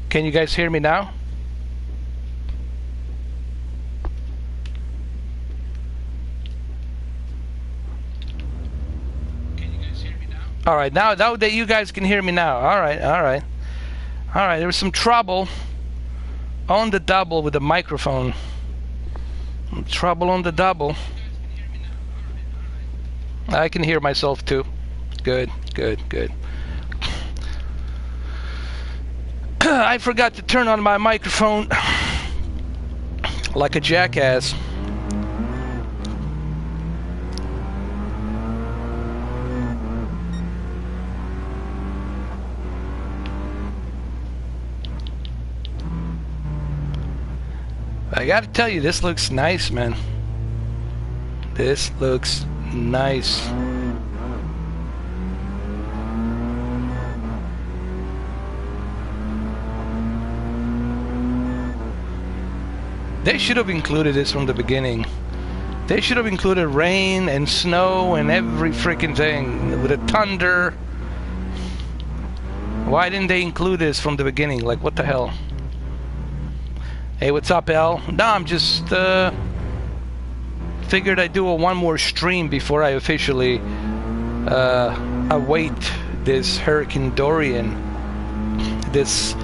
Can you guys hear me now? All right, now that you guys can hear me now. All right. There was some trouble on the double with the microphone. Trouble on the double. I can hear myself too. Good. I forgot to turn on my microphone like a jackass. I gotta tell you, this looks nice, man. This looks nice. They should have included this from the beginning. They should have included rain and snow and every freaking thing with a thunder. Why didn't they include this from the beginning? Like, what the hell? Hey, what's up, Al? No, I'm just figured I'd do one more stream before I officially await this Hurricane Dorian, this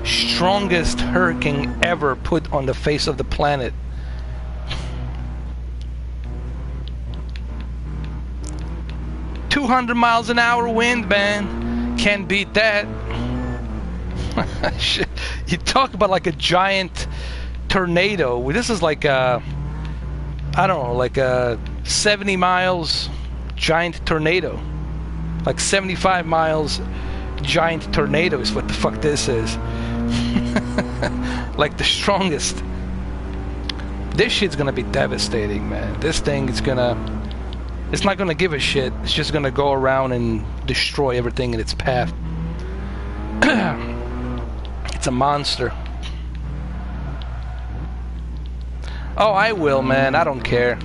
strongest hurricane ever put on the face of the planet. "200 miles an hour wind, man. Can't beat that." You talk about like a giant tornado. This is like a, I don't know, like a 70 miles giant tornado. Like 75 miles giant tornado is what the fuck this is. Like the strongest. This shit's gonna be devastating, man. This thing is gonna, it's not gonna give a shit. It's just gonna go around and destroy everything in its path. It's a monster. Oh, I will, man. I don't care.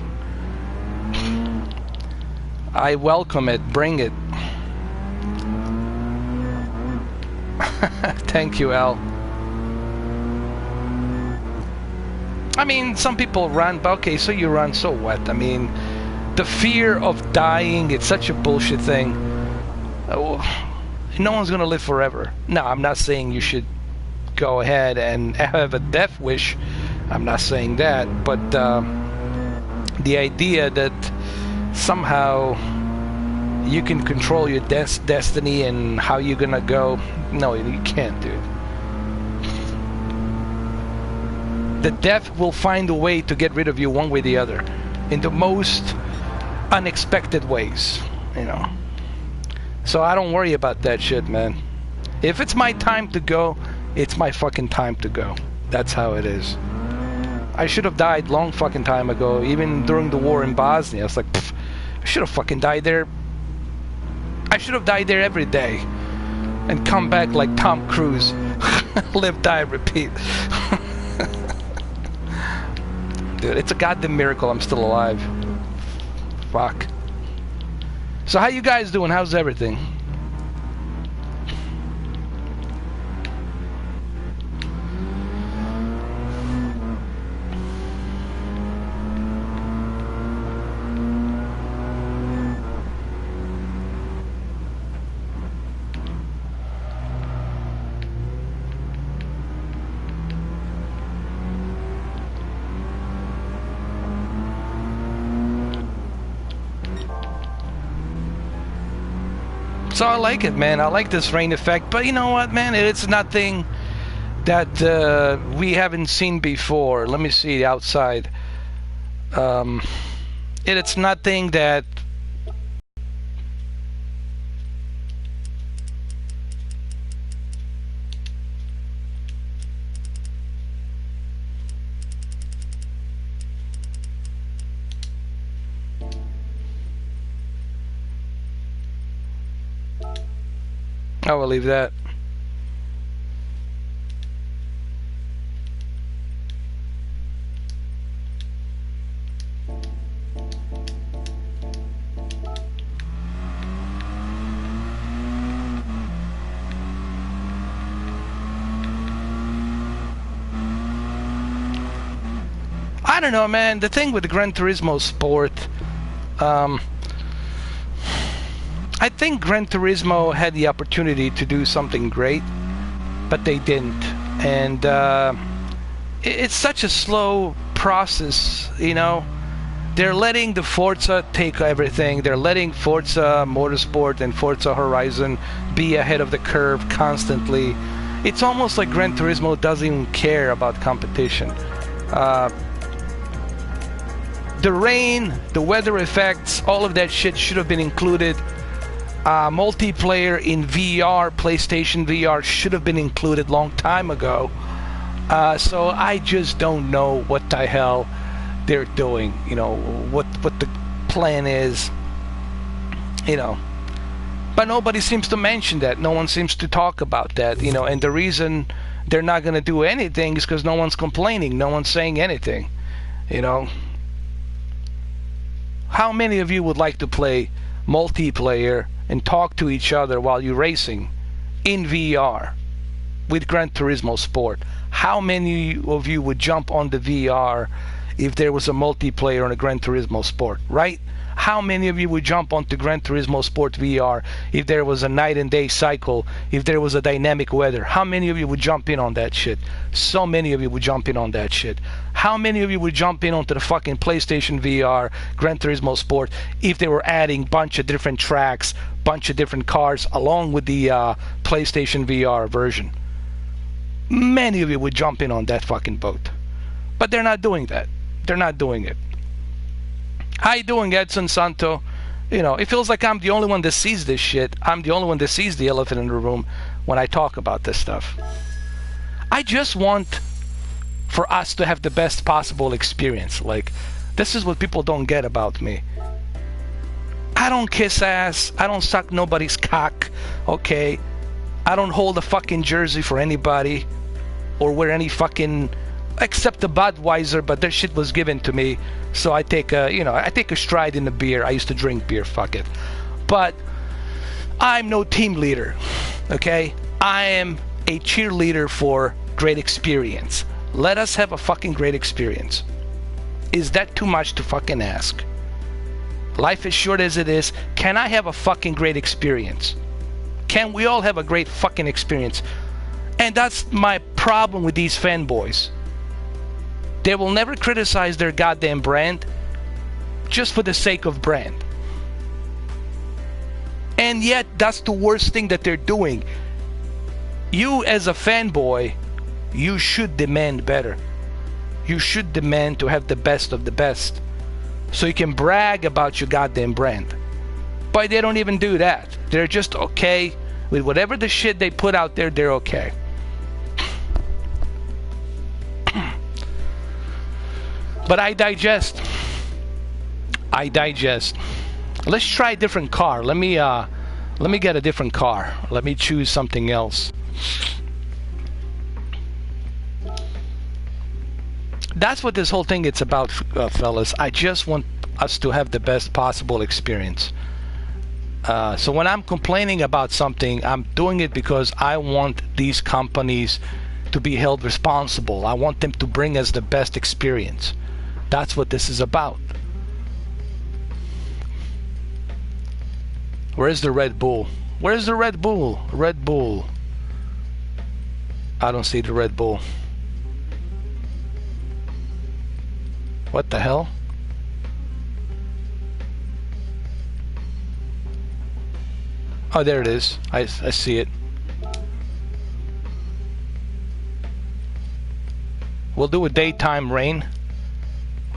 I welcome it. Bring it. Thank you, Al. I mean, some people run, but okay, so you run, so what? I mean, the fear of dying, it's such a bullshit thing. No one's gonna live forever. No, I'm not saying you should go ahead and have a death wish. I'm not saying that, but the idea that somehow you can control your destiny and how you're gonna go, no, you can't, dude. The death will find a way to get rid of you one way or the other, in the most unexpected ways, you know. So I don't worry about that shit, man. If it's my time to go, it's my fucking time to go. That's how it is. I should have died long fucking time ago, even during the war in Bosnia. It's like, pff, I should have fucking died there. I should have died there every day and come back like Tom Cruise. Live, die, repeat. Dude, it's a goddamn miracle I'm still alive. Fuck. So how you guys doing? How's everything? So I like it, man. I like this rain effect. But you know what, man? It's nothing that we haven't seen before. Let me see outside. It's nothing that... I will leave that. I don't know, man. The thing with the Gran Turismo Sport, I think Gran Turismo had the opportunity to do something great, but they didn't. And it's such a slow process, you know. They're letting the Forza take everything. They're letting Forza Motorsport and Forza Horizon be ahead of the curve constantly. It's almost like Gran Turismo doesn't even care about competition. The rain, the weather effects, all of that shit should have been included. Multiplayer in VR, PlayStation VR should have been included long time ago. So I just don't know what the hell they're doing. You know, what the plan is. You know, but nobody seems to mention that. No one seems to talk about that. You know, and the reason they're not going to do anything is because no one's complaining. No one's saying anything. You know, how many of you would like to play multiplayer and talk to each other while you're racing in VR with Gran Turismo Sport? How many of you would jump on the VR if there was a multiplayer on a Gran Turismo Sport, right? How many of you would jump onto Gran Turismo Sport VR if there was a night and day cycle, if there was a dynamic weather? How many of you would jump in on that shit? So many of you would jump in on that shit. How many of you would jump in onto the fucking PlayStation VR, Gran Turismo Sport, if they were adding bunch of different tracks, bunch of different cars along with the PlayStation VR version? Many of you would jump in on that fucking boat. But they're not doing that. They're not doing it. How you doing, Edson Santo? You know, it feels like I'm the only one that sees this shit. I'm the only one that sees the elephant in the room when I talk about this stuff. I just want for us to have the best possible experience. Like, this is what people don't get about me. I don't kiss ass. I don't suck nobody's cock. Okay? I don't hold a fucking jersey for anybody or wear any fucking... except the Budweiser, but that shit was given to me, so I take a stride in the beer. I used to drink beer, fuck it. But I'm no team leader, okay? I am a cheerleader for great experience. Let us have a fucking great experience. Is that too much to fucking ask? Life is short as it is. Can I have a fucking great experience? Can we all have a great fucking experience? And that's my problem with these fanboys. They will never criticize their goddamn brand just for the sake of brand. And yet, that's the worst thing that they're doing. You, as a fanboy, you should demand better. You should demand to have the best of the best, so you can brag about your goddamn brand. But they don't even do that. They're just okay with whatever the shit they put out there, they're okay. But I digest. Let's try a different car. Let me get a different car. Let me choose something else. That's what this whole thing it's about, fellas. I just want us to have the best possible experience. So when I'm complaining about something, I'm doing it because I want these companies to be held responsible. I want them to bring us the best experience. That's what this is about. Where's the Red Bull? Where's the Red Bull? Red Bull. I don't see the Red Bull. What the hell? Oh, there it is. I see it. We'll do a daytime rain.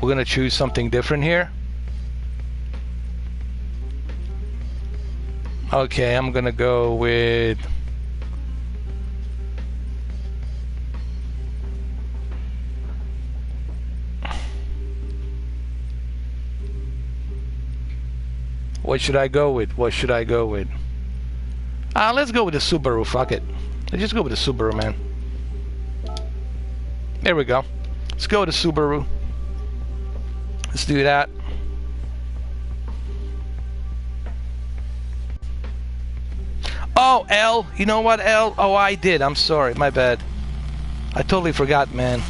We're gonna choose something different here. Okay, I'm gonna go with what should I go with? What should I go with? Let's go with the Subaru, fuck it. Let's just go with the Subaru, man. There we go. Let's go with the Subaru. Let's do that. Oh, L. You know what, L? Oh, I did. I'm sorry. My bad. I totally forgot, man.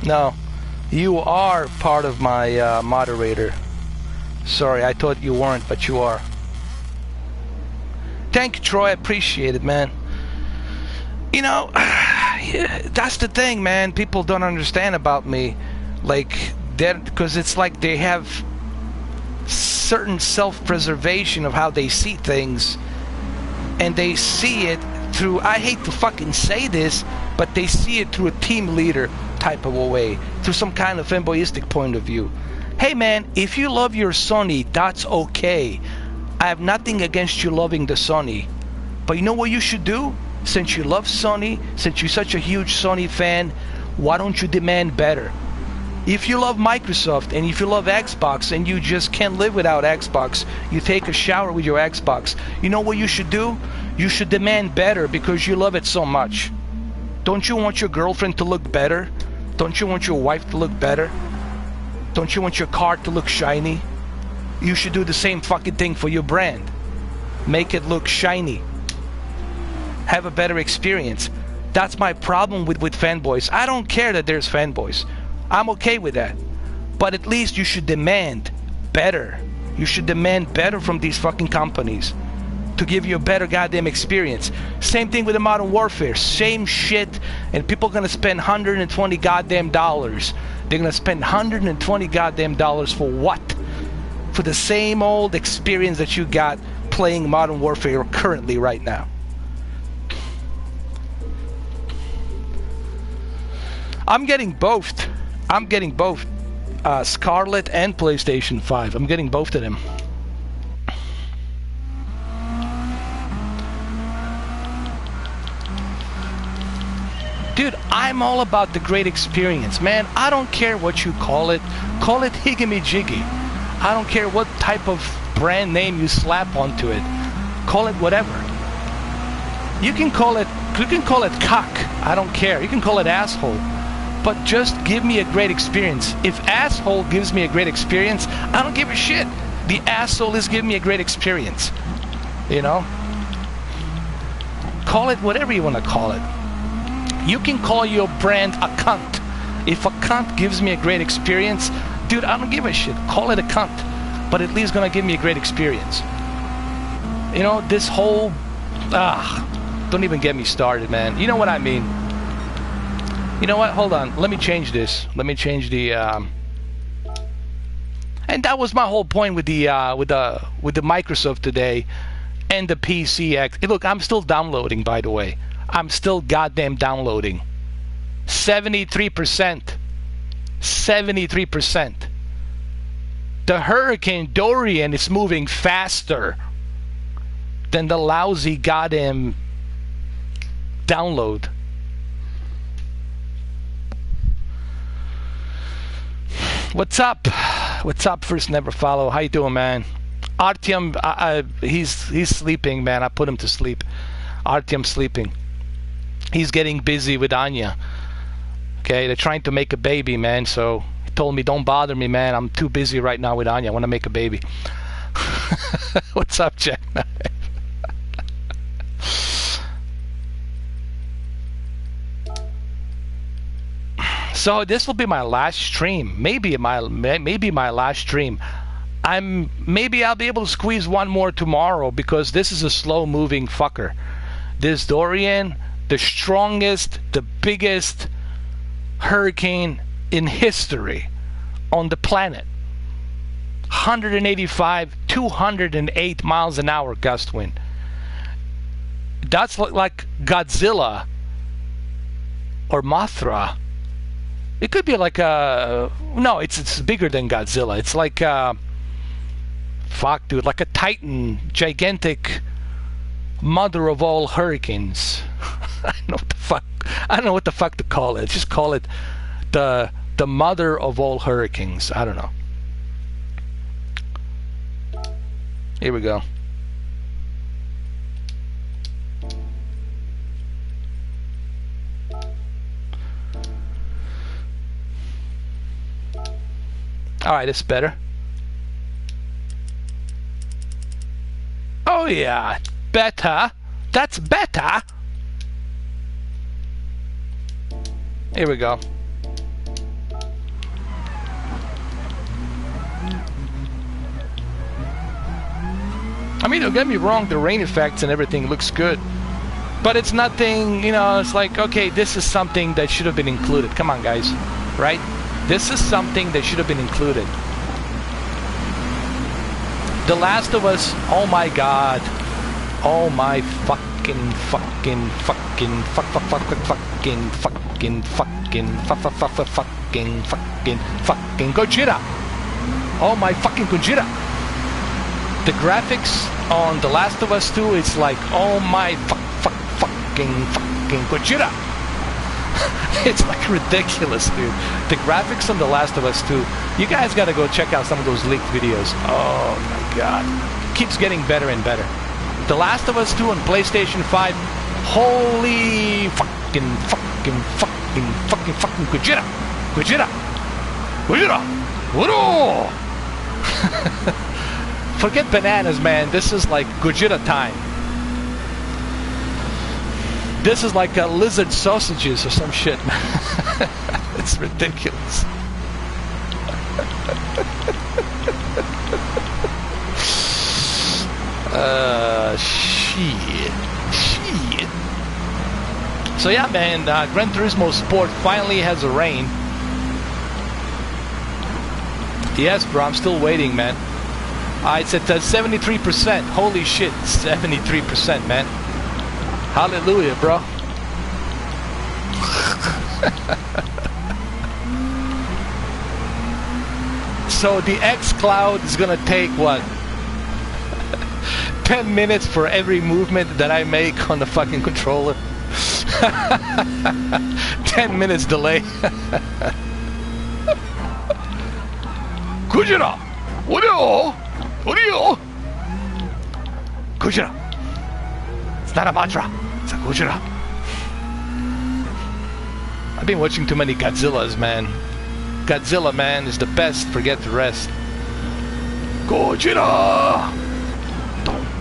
No. You are part of my moderator. Sorry, I thought you weren't, but you are. Thank you, Troy. I appreciate it, man. You know, that's the thing, man. People don't understand about me. Like, because it's like they have certain self-preservation of how they see things. And they see it through, I hate to fucking say this, but they see it through a team leader type of a way. Through some kind of fanboyistic point of view. Hey, man, if you love your Sony, that's okay. I have nothing against you loving the Sony. But you know what you should do? Since you love Sony, since you're such a huge Sony fan, why don't you demand better? If you love Microsoft and if you love Xbox and you just can't live without Xbox, you take a shower with your Xbox, you know what you should do? You should demand better because you love it so much. Don't you want your girlfriend to look better? Don't you want your wife to look better? Don't you want your car to look shiny? You should do the same fucking thing for your brand. Make it look shiny. Have a better experience. That's my problem with fanboys. I don't care that there's fanboys. I'm okay with that. But at least you should demand better. You should demand better from these fucking companies to give you a better goddamn experience. Same thing with the Modern Warfare. Same shit. And people are gonna spend $120 goddamn dollars. They're gonna spend $120 goddamn dollars for what? For the same old experience that you got playing Modern Warfare currently right now. I'm getting both. I'm getting both. Scarlet and PlayStation 5. I'm getting both of them. Dude, I'm all about the great experience, man. I don't care what you call it. Call it higgamy-jiggy. I don't care what type of brand name you slap onto it. Call it whatever. You can call it cock. I don't care. You can call it asshole. But just give me a great experience. If asshole gives me a great experience, I don't give a shit. The asshole is giving me a great experience. You know? Call it whatever you want to call it. You can call your brand a cunt. If a cunt gives me a great experience, dude, I don't give a shit. Call it a cunt. But at least gonna give me a great experience. You know, this whole... don't even get me started, man. You know what I mean. You know what? Hold on. Let me change this. Let me change the... And that was my whole point with the Microsoft today and the PC Act. Hey, look, I'm still downloading, by the way. I'm still goddamn downloading. 73%. 73%. The Hurricane Dorian is moving faster than the lousy goddamn download. What's up? What's up, First Never Follow? How you doing, man? Artyom, he's sleeping, man. I put him to sleep. Artyom's sleeping. He's getting busy with Anya. Okay, they're trying to make a baby, man. So he told me, don't bother me, man. I'm too busy right now with Anya. I want to make a baby. What's up, Jack? So this will be my last stream. Maybe my last stream. Maybe I'll be able to squeeze one more tomorrow because this is a slow-moving fucker. This Dorian, the strongest, the biggest hurricane in history on the planet. 185, 208 miles an hour gust wind. That's like Godzilla or Mothra. It could be like a... No, it's bigger than Godzilla. It's like fuck, dude, like a Titan, gigantic mother of all hurricanes. I don't know what the fuck to call it. Just call it the mother of all hurricanes. I don't know. Here we go. Alright, it's better. Oh yeah, better. That's better. Here we go. I mean, don't get me wrong, the rain effects and everything looks good. But it's nothing, you know, it's like, okay, this is something that should have been included. Come on, guys. Right? This is something that should have been included. The Last of Us, oh my god. Oh my fucking Gojira. Oh my fucking Gojira. The graphics on The Last of Us 2, it's like, oh my fucking Gojira. It's like ridiculous, dude. The graphics on The Last of Us 2, you guys gotta go check out some of those leaked videos. Oh my god. Keeps getting better and better. The Last of Us 2 on PlayStation 5, holy fucking Gojira. Gojira. Whoa. Forget bananas, man. This is like Gojira time. This is like lizard sausages or some shit, man. It's ridiculous. Shit. So yeah, man, Gran Turismo Sport finally has a rain. Yes, bro, I'm still waiting, man. It's at 73%. Holy shit, 73%, man. Hallelujah, bro. So the xCloud is gonna take what? 10 minutes for every movement that I make on the fucking controller. 10 minutes delay. Kujira! What? Kujira! It's not a mantra. It's a Gojira. I've been watching too many Godzillas, man. Godzilla, man, is the best. Forget the rest. Gojira!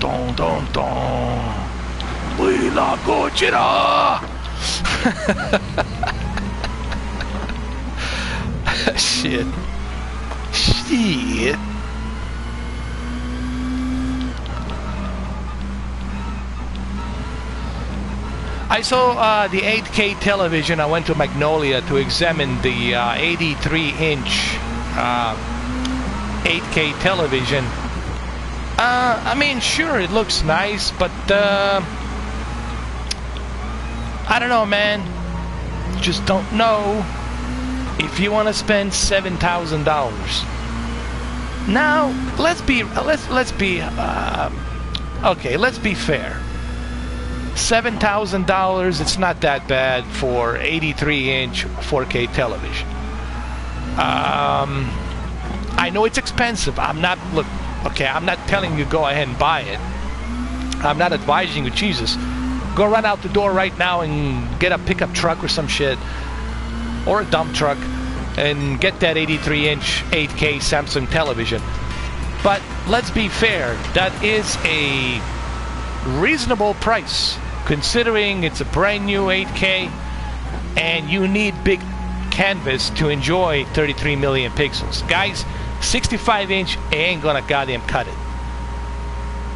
Don. We love Gojira! Shit. I saw the 8K television. I went to Magnolia to examine the 83-inch 8K television. I mean, sure, it looks nice, but I don't know, man. Just don't know if you want to spend $7,000. Now, let's be okay. Let's be fair. $7,000, it's not that bad for 83-inch 4K television. I know it's expensive. I'm not telling you go ahead and buy it. I'm not advising you, Jesus. Go run out the door right now and get a pickup truck or some shit. or a dump truck and get that 83-inch 8K Samsung television. But let's be fair, that is a reasonable price considering it's a brand new 8K and you need big canvas to enjoy 33 million pixels. Guys, 65-inch ain't gonna goddamn cut it.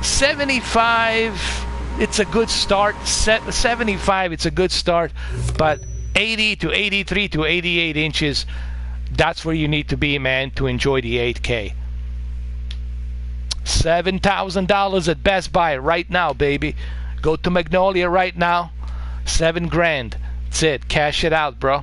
75, it's a good start. 75, it's a good start, but 80 to 83 to 88 inches, that's where you need to be, man, to enjoy the 8K. $7,000 at Best Buy right now, baby. Go to Magnolia right now. $7 grand. That's it. Cash it out, bro.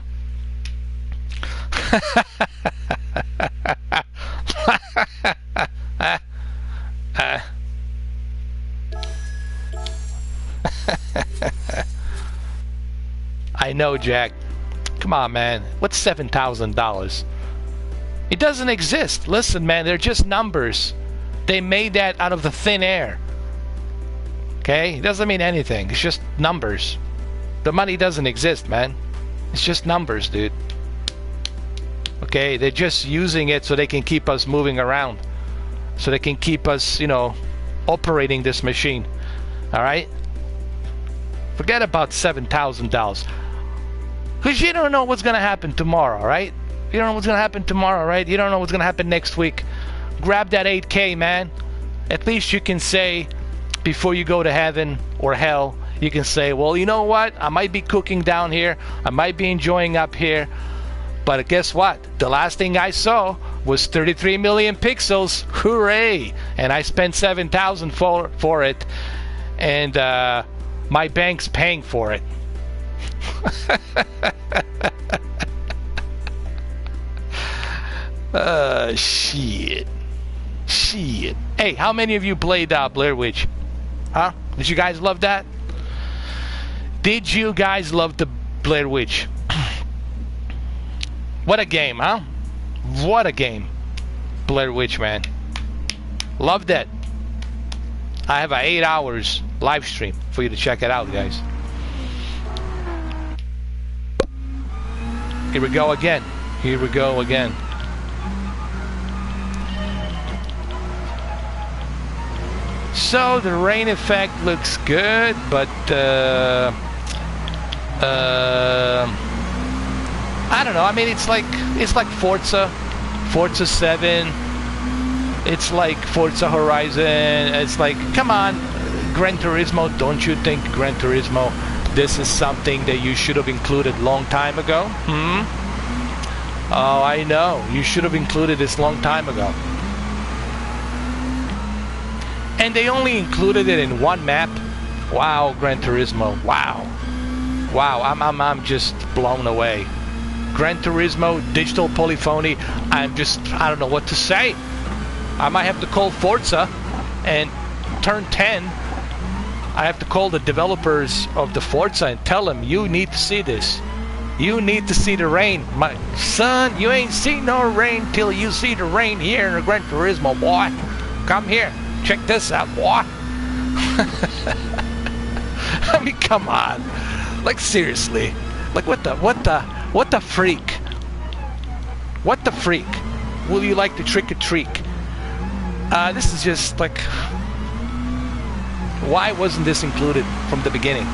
I know, Jack. Come on, man. What's $7,000? It doesn't exist. Listen, man, they're just numbers. They made that out of the thin air. Okay? It doesn't mean anything. It's just numbers. The money doesn't exist, man. It's just numbers, dude. Okay? They're just using it so they can keep us moving around. So they can keep us, you know, operating this machine. Alright? Forget about $7,000. Because you don't know what's going to happen tomorrow, right? You don't know what's going to happen tomorrow, right? You don't know what's going to happen next week. Grab that 8K, man. At least you can say, before you go to heaven or hell, you can say, well, you know what? I might be cooking down here. I might be enjoying up here. But guess what? The last thing I saw was 33 million pixels. Hooray! And I spent $7,000 for it. And my bank's paying for it. Shit. Shit. Hey, how many of you played Blair Witch? Huh? Did you guys love that? Did you guys love the Blair Witch? What a game, huh? What a game. Blair Witch, man. Loved it. I have an 8 hours live stream for you to check it out, guys. Here we go again. Here we go again. So the rain effect looks good, but I don't know. I mean, it's like Forza 7. It's like Forza Horizon. It's like, come on, Gran Turismo. Don't you think Gran Turismo, this is something that you should have included long time ago? Oh, I know. You should have included this long time ago. And they only included it in one map. Wow, Gran Turismo. Wow. Wow, I'm just blown away. Gran Turismo, digital polyphony. I don't know what to say. I might have to call Forza and turn 10. I have to call the developers of the Forza and tell them, you need to see this. You need to see the rain. My son, you ain't seen no rain till you see the rain here in the Gran Turismo, boy. Come here. Check this out, boy. I mean, come on. Like, seriously. Like, what the freak? What the freak? Will you like the trick or treat? This is just like, why wasn't this included from the beginning?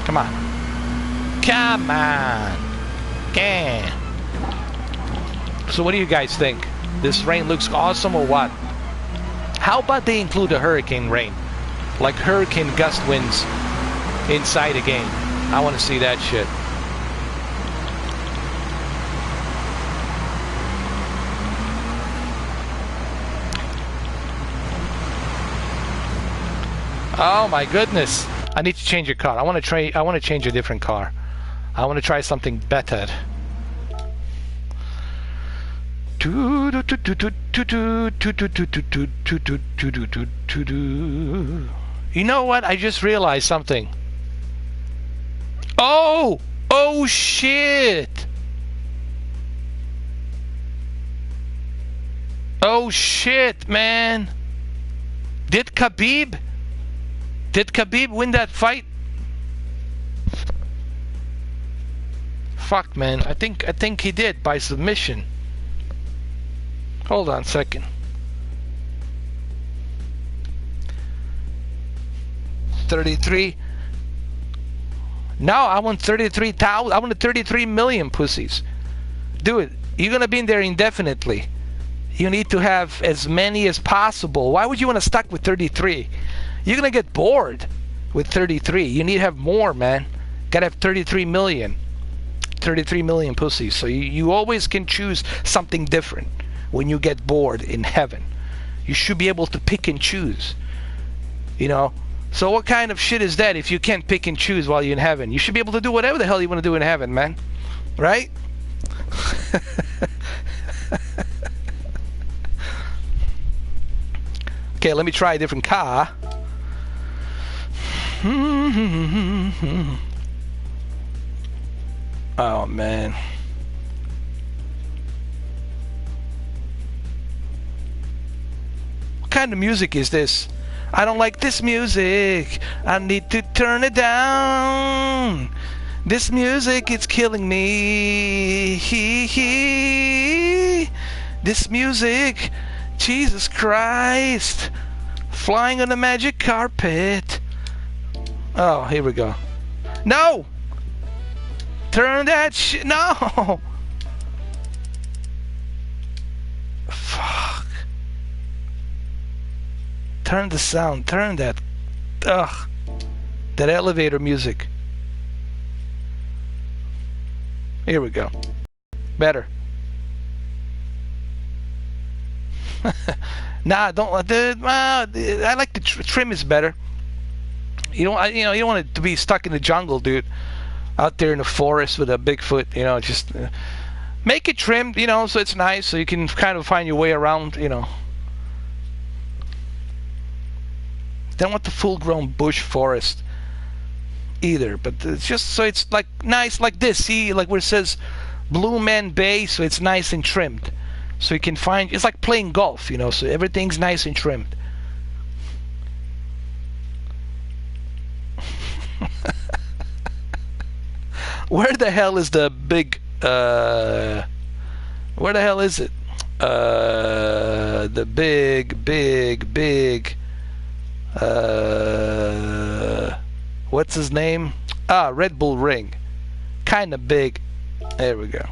Come on. Come on. Yeah. So what do you guys think? This rain looks awesome or what? How about they include a hurricane rain? Like hurricane gust winds inside a game. I want to see that shit. Oh my goodness. I need to change a car. I want to change a different car. I want to try something better. You know what? I just realized something. Oh shit. Oh shit, man. Did Khabib win that fight? fuck, man. I think he did by submission. Hold on a second. 33. No, I want 33,000. I want 33 million pussies. Dude, you're gonna be in there indefinitely. You need to have as many as possible. Why would you want to stuck with 33? You're gonna get bored with 33. You need to have more, man. Gotta have 33 million. 33 million pussies. So you always can choose something different when you get bored in heaven. You should be able to pick and choose. You know? So what kind of shit is that if you can't pick and choose while you're in heaven? You should be able to do whatever the hell you want to do in heaven, man. Right? Okay, let me try a different car. Oh, man. What kind of music is this? I don't like this music. I need to turn it down. This music, it's killing me. This music, Jesus Christ. Flying on the magic carpet. Oh, here we go. No! Turn that shit. No! Fuck. Turn the sound. Turn that. Ugh. That elevator music. Here we go. Better. Nah, don't. I like the trim is better. You don't. You don't want it to be stuck in the jungle, dude. Out there in the forest with a Bigfoot. You know, just make it trimmed. You know, so it's nice, so you can kind of find your way around. You know. Don't want the full-grown bush forest either, but it's just so it's like nice like this. See, like where it says Blue Man Bay, so it's nice and trimmed. So you can find, it's like playing golf, you know, so everything's nice and trimmed. Where the hell is the big, where the hell is it? The big, what's his name? Red Bull Ring. Kinda big. There we go.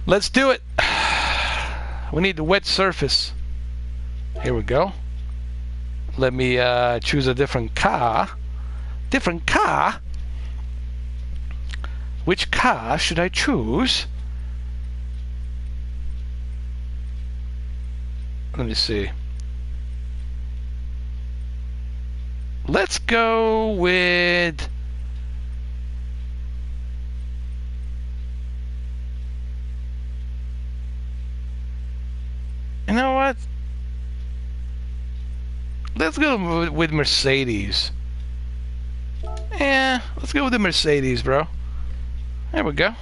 Let's do it. We need the wet surface. Here we go. Let me choose a different car. Different car? Which car should I choose? Let me see. Let's go with... You know what? Let's go with Mercedes. Yeah, let's go with the Mercedes, bro. There we go.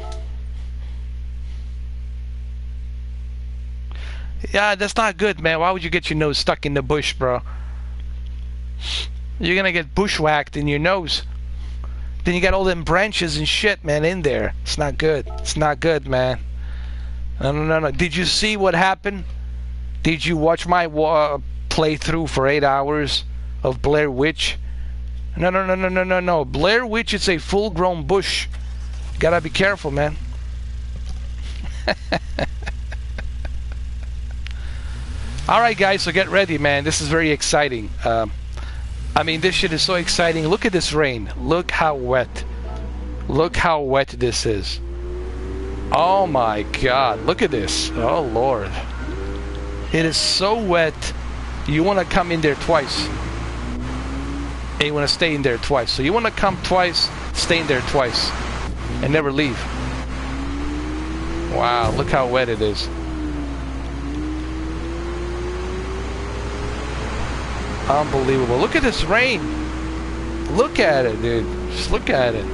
Yeah, that's not good, man. Why would you get your nose stuck in the bush, bro? You're gonna get bushwhacked in your nose. Then you got all them branches and shit, man, in there. It's not good. It's not good, man. No. Did you see what happened? Did you watch my playthrough for 8 hours of Blair Witch? No. Blair Witch is a full-grown bush. Gotta be careful, man. Alright, guys, so get ready, man. This is very exciting. I mean, this shit is so exciting. Look at this rain. Look how wet. Look how wet this is. Oh my god. Look at this. Oh Lord. It is so wet. You want to come in there twice. And you want to stay in there twice. So you want to come twice, stay in there twice. And never leave. Wow, look how wet it is. Unbelievable. Look at this rain. Look at it, dude. Just look at it.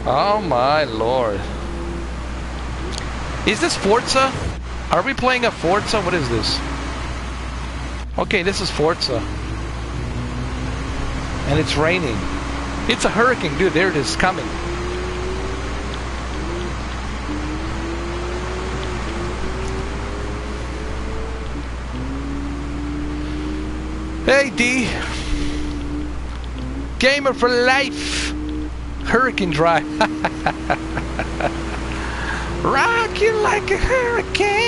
Oh my Lord. Is this Forza? Are we playing a Forza? What is this? Okay, this is Forza. and it's raining. It's a hurricane, dude. There it is, coming. Hey, D. Gamer for life. Hurricane drive. Rock you like a hurricane.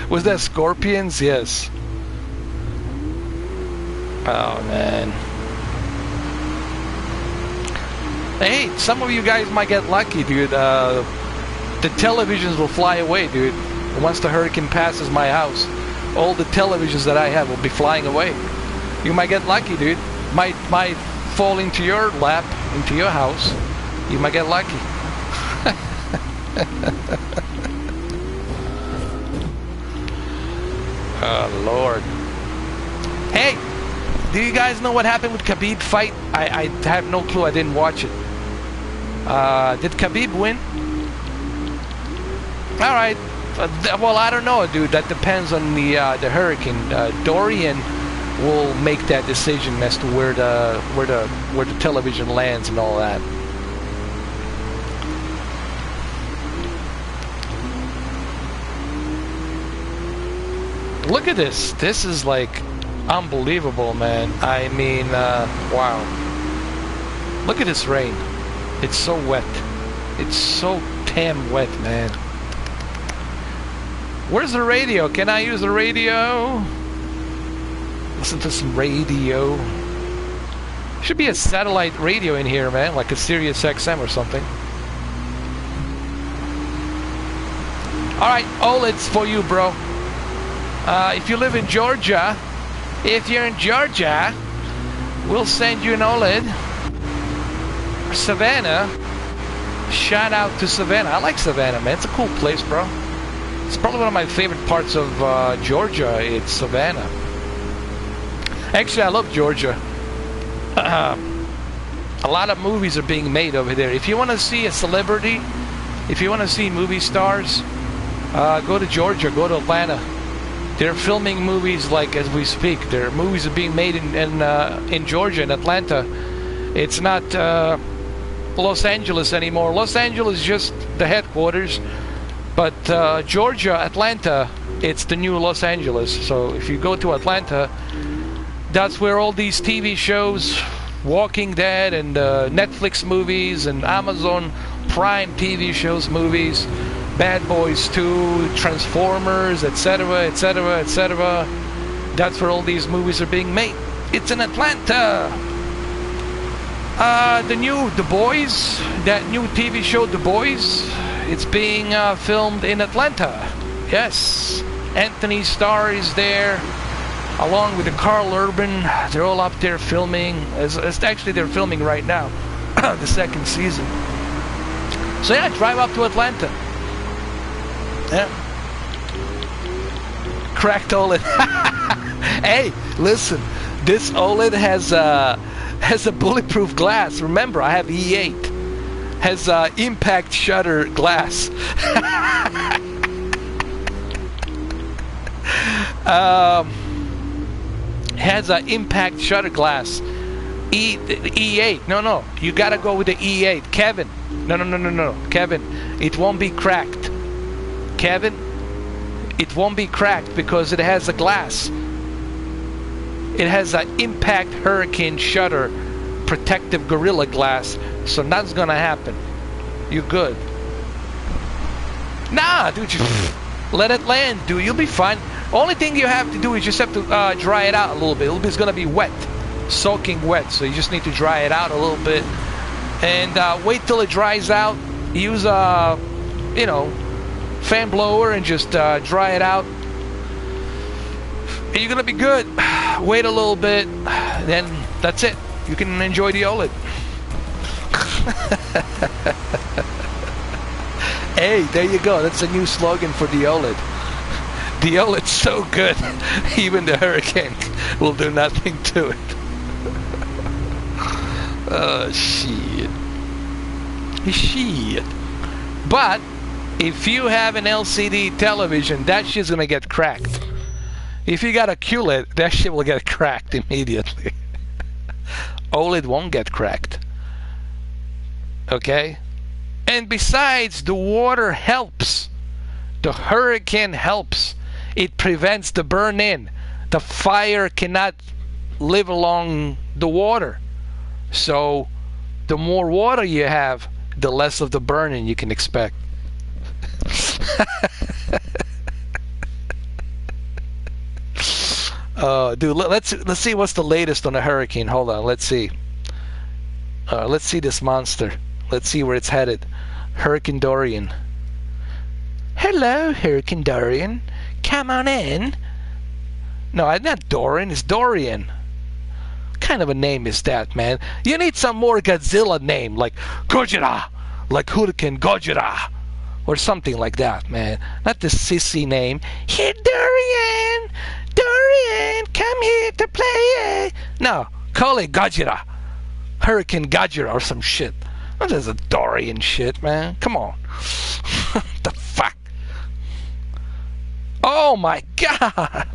Was that Scorpions? Yes. Oh, man. Hey, some of you guys might get lucky, dude. The televisions will fly away, dude. Once the hurricane passes my house, all the televisions that I have will be flying away. You might get lucky, dude. Might fall into your lap, into your house. You might get lucky. Oh, Lord. Hey, do you guys know what happened with Khabib fight? I have no clue. I didn't watch it. Did Khabib win? All right. Well, I don't know, dude. That depends on the hurricane. Dorian will make that decision as to where the television lands and all that. Look at this. This is like unbelievable, man. I mean, wow. Look at this rain. It's so wet. It's so damn wet, man. Where's the radio? Can I use the radio? Listen to some radio. Should be a satellite radio in here, man, like a Sirius XM or something. Alright, OLED's for you, bro. If you live in Georgia, if you're in Georgia, we'll send you an OLED. Savannah, shout out to Savannah. I like Savannah, man. It's a cool place, bro. It's probably one of my favorite parts of Georgia. It's Savannah. Actually, I love Georgia. A lot of movies are being made over there. If you want to see a celebrity, if you want to see movie stars, go to Georgia, go to Atlanta. They're filming movies like as we speak. Their movies are being made in Georgia, in Atlanta. It's not Los Angeles anymore. Los Angeles is just the headquarters. But Georgia, Atlanta, it's the new Los Angeles. So if you go to Atlanta, that's where all these TV shows, Walking Dead and Netflix movies and Amazon Prime TV shows, movies, Bad Boys 2, Transformers, etc., etc., etc. That's where all these movies are being made. It's in Atlanta. The Boys, that new TV show, The Boys, it's being filmed in Atlanta. Yes, Anthony Starr is there, along with Carl Urban. They're all up there filming. Actually, they're filming right now, the second season. So yeah, drive up to Atlanta. Yeah. Cracked OLED. Hey, listen, this OLED has a bulletproof glass. Remember, I have E8. Has impact shutter glass. Has an impact shutter glass. E8. No. You gotta go with the E8. Kevin. No. Kevin, it won't be cracked. Kevin, it won't be cracked because it has a glass. It has an impact hurricane shutter protective Gorilla Glass, so nothing's gonna happen. You good? Nah, dude, you let it land, dude. You'll be fine. Only thing you have to do is just have to dry it out a little bit. It's gonna be wet, soaking wet, so you just need to dry it out a little bit and wait till it dries out. Use a, fan blower and just dry it out. And you're gonna be good. Wait a little bit, then that's it. You can enjoy the OLED. Hey, there you go. That's a new slogan for the OLED. The OLED's so good, even the hurricane will do nothing to it. Oh, shit. Shit. But if you have an LCD television, that shit's gonna get cracked. If you got a QLED, that shit will get cracked immediately. OLED won't get cracked. Okay? And besides, the water helps. The hurricane helps. It prevents the burn-in. The fire cannot live along the water. So, the more water you have, the less of the burn-in you can expect. Dude, let's see what's the latest on the hurricane. Hold on, let's see. Let's see this monster. Let's see where it's headed. Hurricane Dorian. Hello, Hurricane Dorian. Come on in. No, not Dorian. It's Dorian. What kind of a name is that, man? You need some more Godzilla name, like Gojira, like Hurricane Gojira, or something like that, man. Not this sissy name. Hey, Dorian. Dorian, come here to play. No, call it Gojira. Hurricane Gojira or some shit. What is a Dorian shit, man? Come on. What the fuck? Oh my god.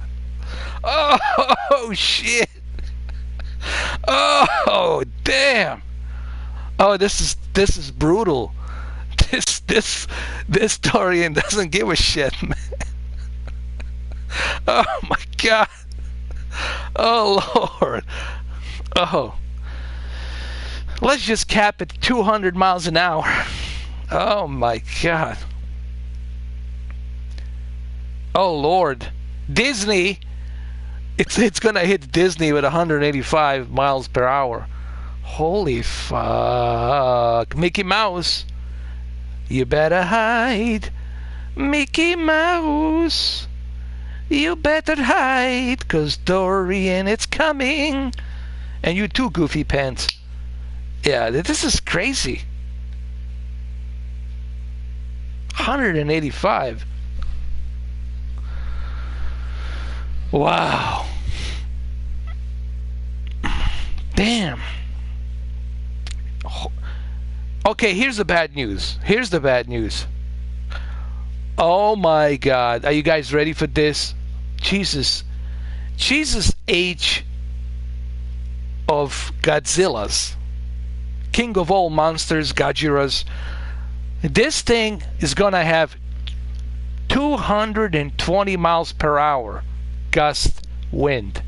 Oh shit. Oh damn. Oh, this is brutal. This Dorian doesn't give a shit, man. Oh my god. Oh Lord. Oh. Let's just cap it 200 miles an hour. Oh my god. Oh Lord. Disney. It's gonna hit Disney with 185 miles per hour. Holy fuck. Mickey Mouse. You better hide. Mickey Mouse. You better hide, 'cause Dorian, it's coming. And you too, Goofy Pants. Yeah, this is crazy. 185. Wow. Damn. Okay, here's the bad news. Here's the bad news. Oh my god. Are you guys ready for this? Jesus Age of Godzillas. King of all monsters, Gojiras. This thing is gonna have 220 miles per hour gust wind.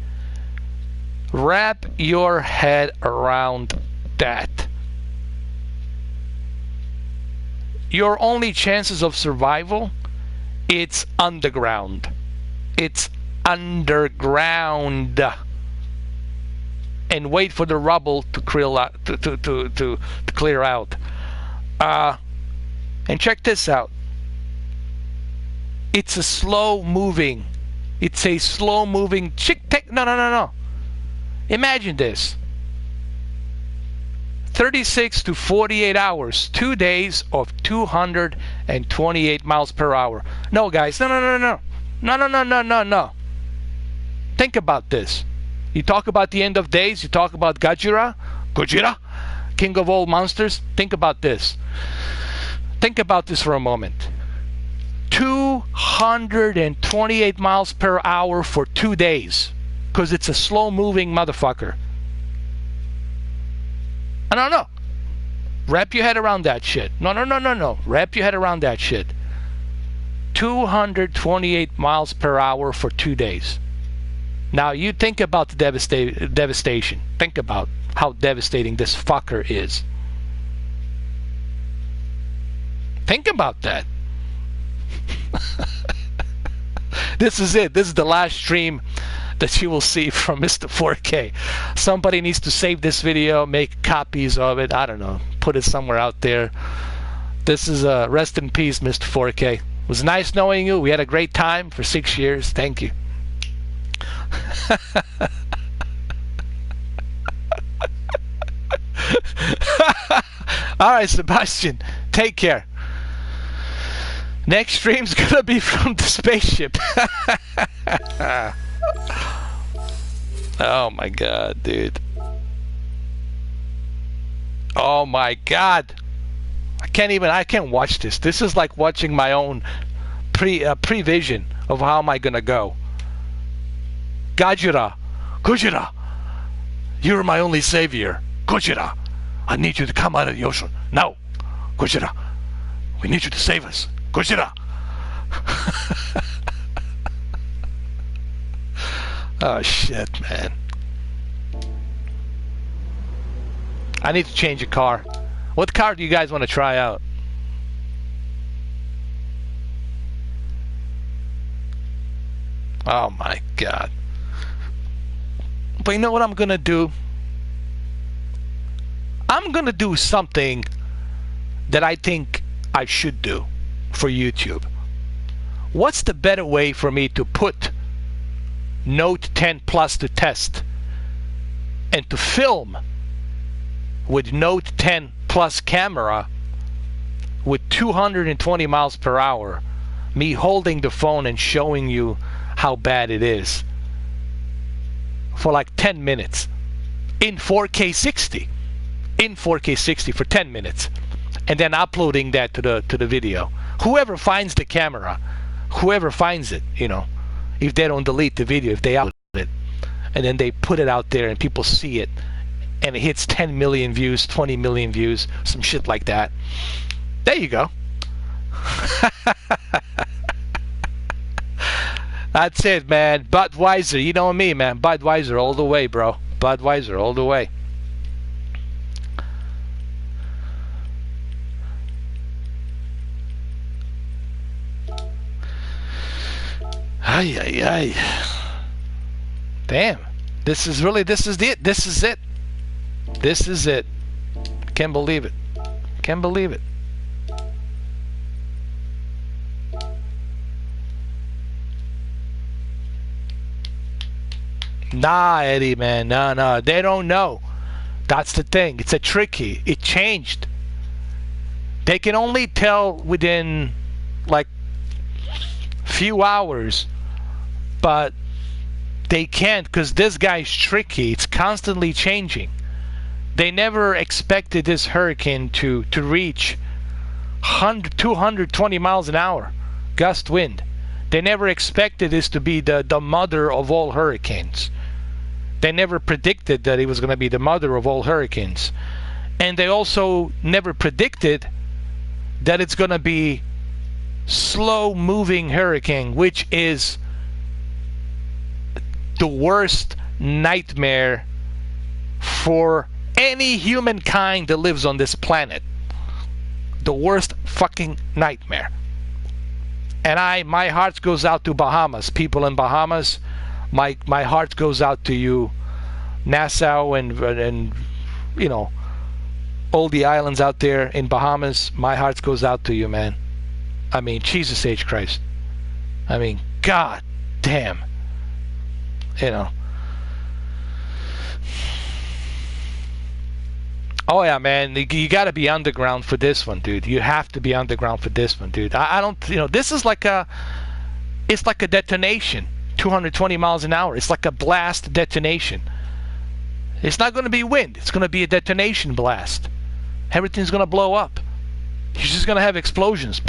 Wrap your head around that. Your only chances of survival, it's underground. It's underground. And wait for the rubble to clear out. To clear out. And check this out. It's a slow moving. It's a slow moving. No. Imagine this. 36 to 48 hours, 2 days of 228 miles per hour. No, guys, no. Think about this. You talk about the end of days, you talk about Gojira, king of all monsters. Think about this. Think about this for a moment. 228 miles per hour for 2 days. Because it's a slow-moving motherfucker. No. Wrap your head around that shit. No. Wrap your head around that shit. 228 miles per hour for 2 days. Now, you think about the devastation. Think about how devastating this fucker is. Think about that. This is it. This is the last stream that you will see from Mr. 4K. Somebody needs to save this video, make copies of it. I don't know. Put it somewhere out there. This is rest in peace, Mr. 4K. It was nice knowing you. We had a great time for 6 years. Thank you. All right, Sebastian. Take care. Next stream's gonna be from the spaceship. Oh my god, dude. Oh my god. I can't watch this. This is like watching my own prevision of how am I gonna go. Gajira, Gujira, you're my only savior. Gujira, I need you to come out of the ocean. No, Gujira, we need you to save us. Gujira. Oh shit, man. I need to change a car. What car do you guys want to try out? Oh my god. But you know what I'm gonna do? I'm gonna do something that I think I should do for YouTube. What's the better way for me to put Note 10 Plus to test and to film with Note 10 Plus camera with 220 miles per hour, me holding the phone and showing you how bad it is for like 10 minutes in 4K 60 for 10 minutes, and then uploading that to the video. Whoever finds the camera, whoever finds it, you know, if they don't delete the video, if they upload it and then they put it out there and people see it and it hits 10 million views, 20 million views, some shit like that, there you go. That's it, man. Budweiser, you know me, man. Budweiser all the way, bro. Budweiser all the way. Ay, ay, ay. Damn. This is it. This is it. Can't believe it. Can't believe it. Nah, Eddie, man. No. They don't know. That's the thing. It's a tricky. It changed. They can only tell within like few hours, but they can't because this guy's tricky. It's constantly changing. They never expected this hurricane to reach 220 miles an hour gust wind. They never expected this to be the mother of all hurricanes. They never predicted that it was going to be the mother of all hurricanes. And they also never predicted that it's going to be slow-moving hurricane, which is the worst nightmare for any humankind that lives on this planet. The worst fucking nightmare. And my heart goes out to Bahamas, people in Bahamas. My heart goes out to you, Nassau and you know, all the islands out there in Bahamas. My heart goes out to you, man. I mean, Jesus H. Christ. I mean, God damn. You know. Oh yeah, man. You got to be underground for this one, dude. You have to be underground for this one, dude. I don't, you know, this is like it's like a detonation. 220 miles an hour. It's like a blast detonation. It's not going to be wind. It's going to be a detonation blast. Everything's going to blow up. You're just going to have explosions.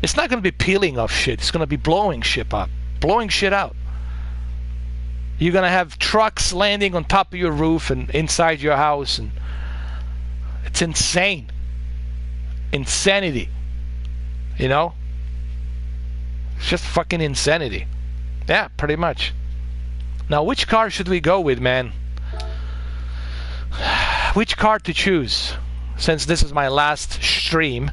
It's not going to be peeling off shit. It's going to be blowing shit up. Blowing shit out. You're going to have trucks landing on top of your roof and inside your house. And it's insane. Insanity. You know? It's just fucking insanity. Yeah, pretty much. Now, which car should we go with, man? Which car to choose? Since this is my last stream.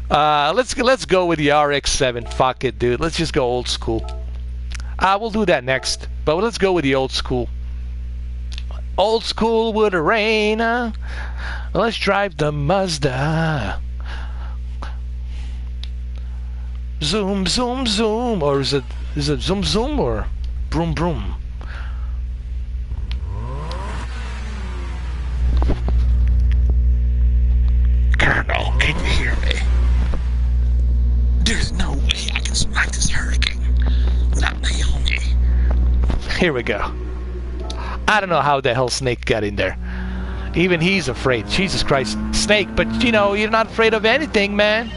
Let's go with the RX-7. Fuck it, dude. Let's just go old school. We'll do that next. But let's go with the old school. Old school with a rain. Let's drive the Mazda. Zoom, zoom, zoom. Or is it zoom, zoom or broom, broom? Colonel, can you hear me? There's no way I can survive this hurricane without Naomi. Here we go. I don't know how the hell Snake got in there. Even he's afraid. Jesus Christ, Snake, but you know, you're not afraid of anything, man.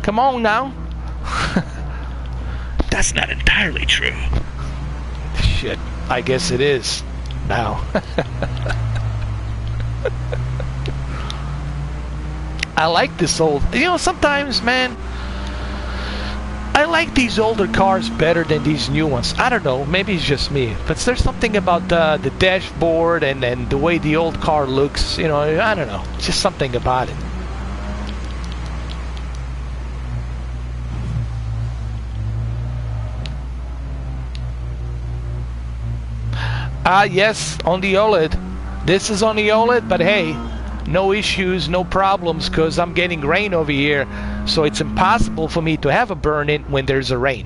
Come on now. That's not entirely true. Shit, I guess it is now. I like this old... You know, sometimes, man, I like these older cars better than these new ones. I don't know, maybe it's just me. But there's something about the dashboard and the way the old car looks. You know, I don't know. Just something about it. Yes, on the OLED. This is on the OLED, but hey, no issues, no problems, because I'm getting rain over here, so it's impossible for me to have a burn-in when there's a rain.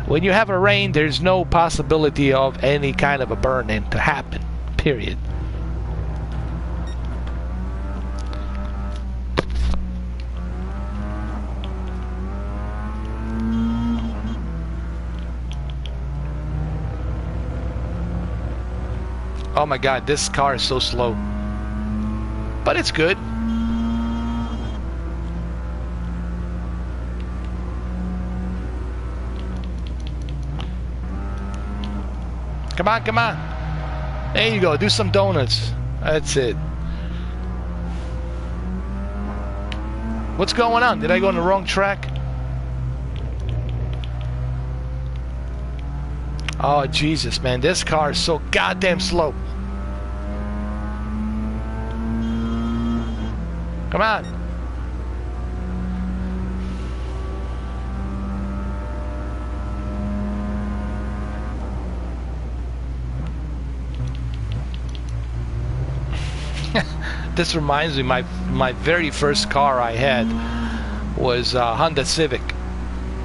When you have a rain, there's no possibility of any kind of a burn-in to happen, period. Oh my god, this car is so slow. But it's good. Come on, come on. There you go, do some donuts. That's it. What's going on? Did I go on the wrong track? Oh, Jesus, man. This car is so goddamn slow. Come on. This reminds me, my very first car I had was a Honda Civic.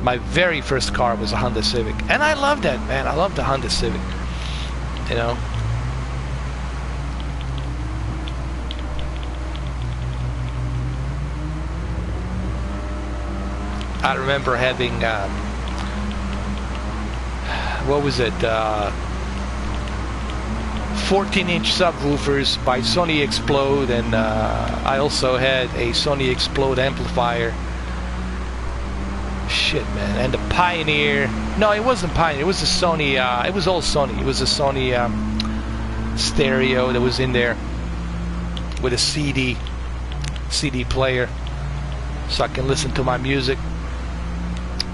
My very first car was a Honda Civic. And I love that, man. I love the Honda Civic. You know? I remember having, what was it? 14-inch subwoofers by Sony Explode, and I also had a Sony Explode amplifier. Shit, man. And the Pioneer. No, it wasn't Pioneer. It was a Sony. It was all Sony. It was a Sony stereo that was in there with a CD player, so I can listen to my music.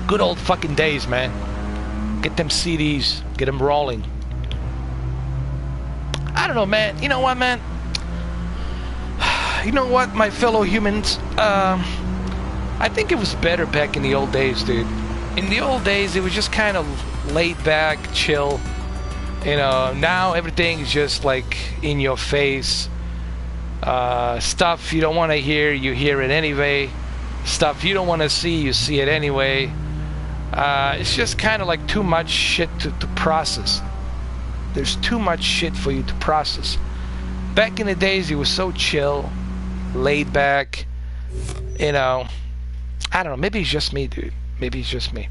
Good old fucking days, man. Get them CDs. Get them rolling. I don't know, man. You know what, man? You know what, my fellow humans? I think it was better back in the old days, dude. In the old days, it was just kind of laid back, chill. You know, now everything is just like in your face. Stuff you don't want to hear, you hear it anyway. Stuff you don't want to see, you see it anyway. It's just kind of like too much shit to process. There's too much shit for you to process. Back in the days, it was so chill, laid back. You know, I don't know. Maybe it's just me, dude. Maybe it's just me.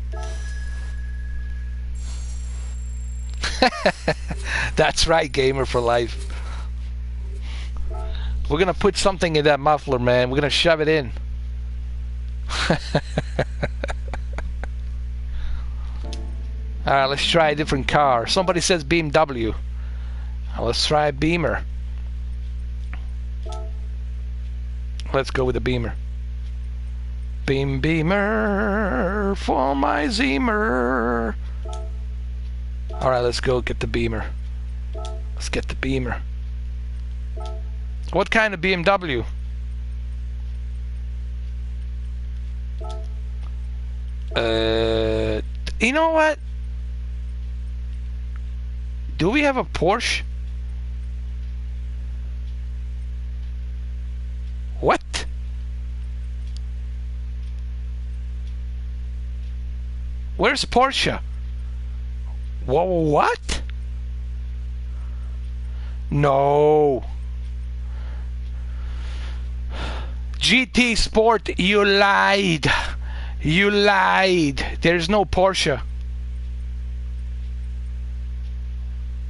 That's right, gamer for life. We're gonna put something in that muffler, man. We're gonna shove it in. Alright, let's try a different car. Somebody says BMW. Let's try a Beamer. Let's go with a Beamer. Beamer for my Zemer. Alright, let's go get the Beamer. Let's get the Beamer. What kind of BMW? You know what? Do we have a Porsche? What? Where's Porsche? Whoa, what? No. GT Sport, you lied. You lied. There's no Porsche.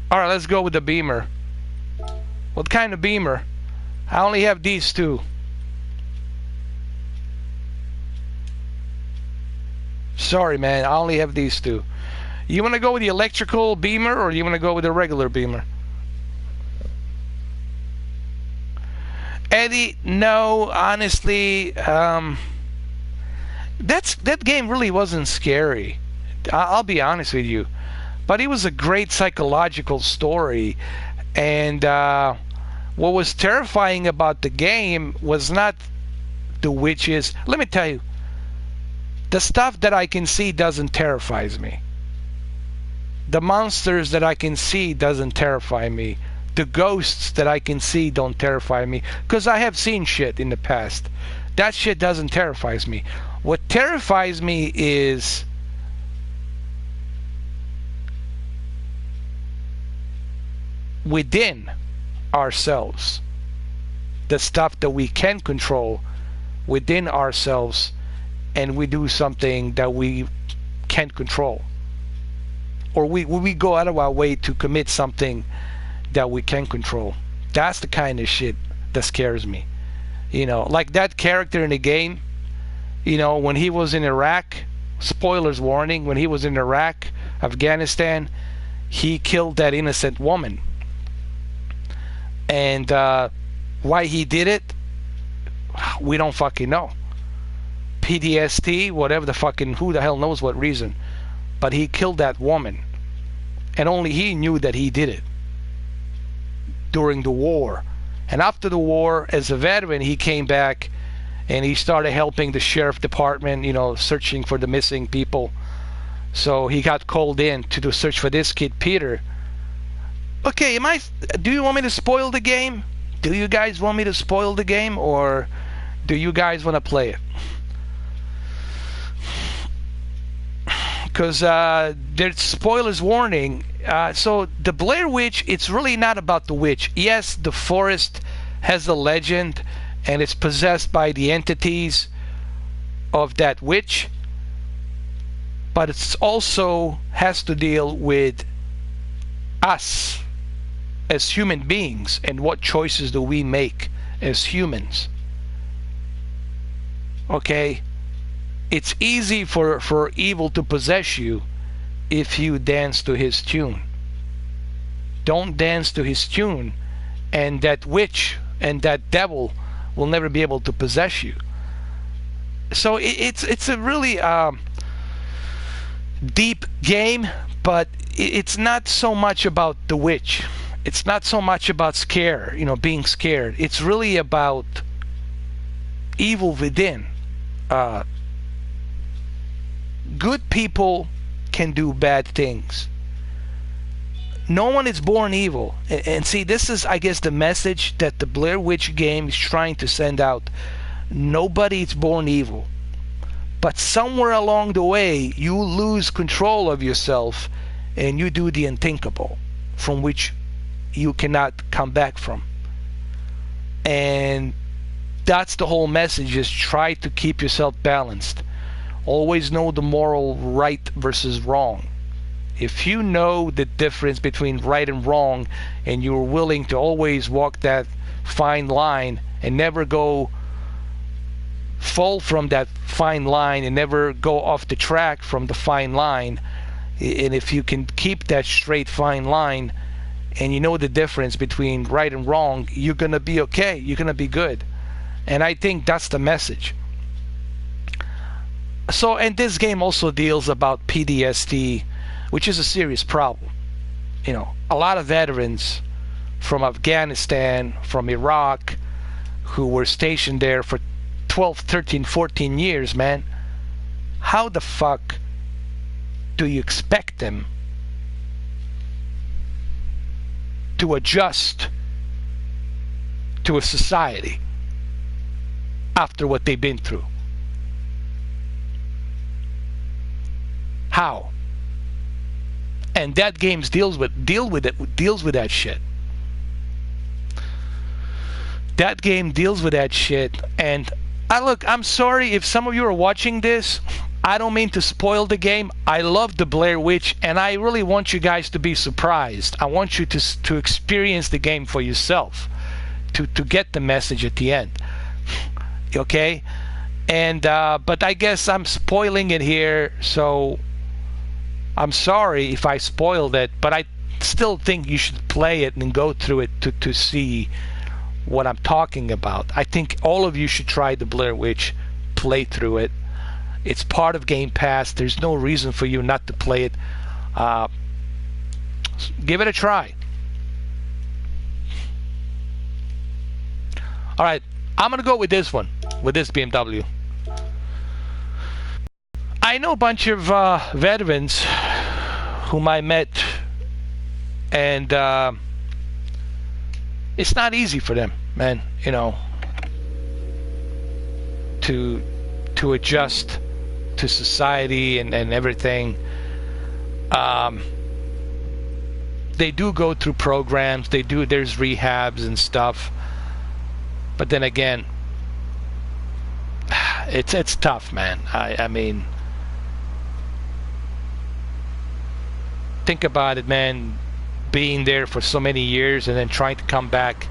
Alright, let's go with the Beamer. What kind of Beamer? I only have these two. Sorry, man. I only have these two. You want to go with the electrical beamer, or you want to go with the regular beamer? Eddie, no, honestly, that game really wasn't scary. I'll be honest with you, but it was a great psychological story, and what was terrifying about the game was not the witches. Let me tell you, the stuff that I can see doesn't terrify me. The monsters that I can see doesn't terrify me. The ghosts that I can see don't terrify me, because I have seen shit in the past. That shit doesn't terrify me. What terrifies me is within ourselves. The stuff that we can control within ourselves, and we do something that we can't control. Or we go out of our way to commit something that we can control. That's the kind of shit that scares me. You know, like that character in the game, you know, when he was in Iraq, spoilers warning, when he was in Iraq, Afghanistan, he killed that innocent woman. And why he did it, we don't fucking know. PTSD, whatever the fucking, who the hell knows what reason. But he killed that woman. And only he knew that he did it during the war. And after the war, as a veteran, he came back and he started helping the sheriff department, you know, searching for the missing people. So he got called in to do search for this kid, Peter. Okay, do you want me to spoil the game? Do you guys want me to spoil the game, or do you guys want to play it? Because there's spoilers warning. So the Blair Witch, it's really not about the witch. Yes, the forest has a legend, and it's possessed by the entities of that witch, but it also has to deal with us as human beings and what choices do we make as humans. Okay? It's easy for evil to possess you if you dance to his tune. Don't dance to his tune, and that witch and that devil will never be able to possess you. So it's a really deep game, but it's not so much about the witch. It's not so much about being scared. It's really about evil within. Good people can do bad things. No one is born evil. And see, this is, I guess, the message that the Blair Witch game is trying to send out. Nobody is born evil. But somewhere along the way, you lose control of yourself and you do the unthinkable, from which you cannot come back from. And that's the whole message, is try to keep yourself balanced. Always know the moral right versus wrong. If you know the difference between right and wrong, and you're willing to always walk that fine line and never fall from that fine line and never go off the track from the fine line, and if you can keep that straight fine line and you know the difference between right and wrong, you're going to be okay. You're going to be good. And I think that's the message. So, and this game also deals about PTSD, which is a serious problem. You know, a lot of veterans from Afghanistan, from Iraq, who were stationed there for 12, 13, 14 years, man. How the fuck do you expect them to adjust to a society after what they've been through? How? And that game deals with that shit. That game deals with that shit. And look, I'm sorry if some of you are watching this. I don't mean to spoil the game. I love the Blair Witch, and I really want you guys to be surprised. I want you to experience the game for yourself, to get the message at the end. Okay? And but I guess I'm spoiling it here, so I'm sorry if I spoiled it, but I still think you should play it and go through it to see what I'm talking about. I think all of you should try the Blair Witch, play through it. It's part of Game Pass. There's no reason for you not to play it. Give it a try. All right, I'm gonna go with this one, with this BMW. I know a bunch of veterans whom I met, and it's not easy for them, man, you know, to adjust to society and everything. They do go through programs, there's rehabs and stuff, but then again, it's tough, man. I mean, think about it, man, being there for so many years and then trying to come back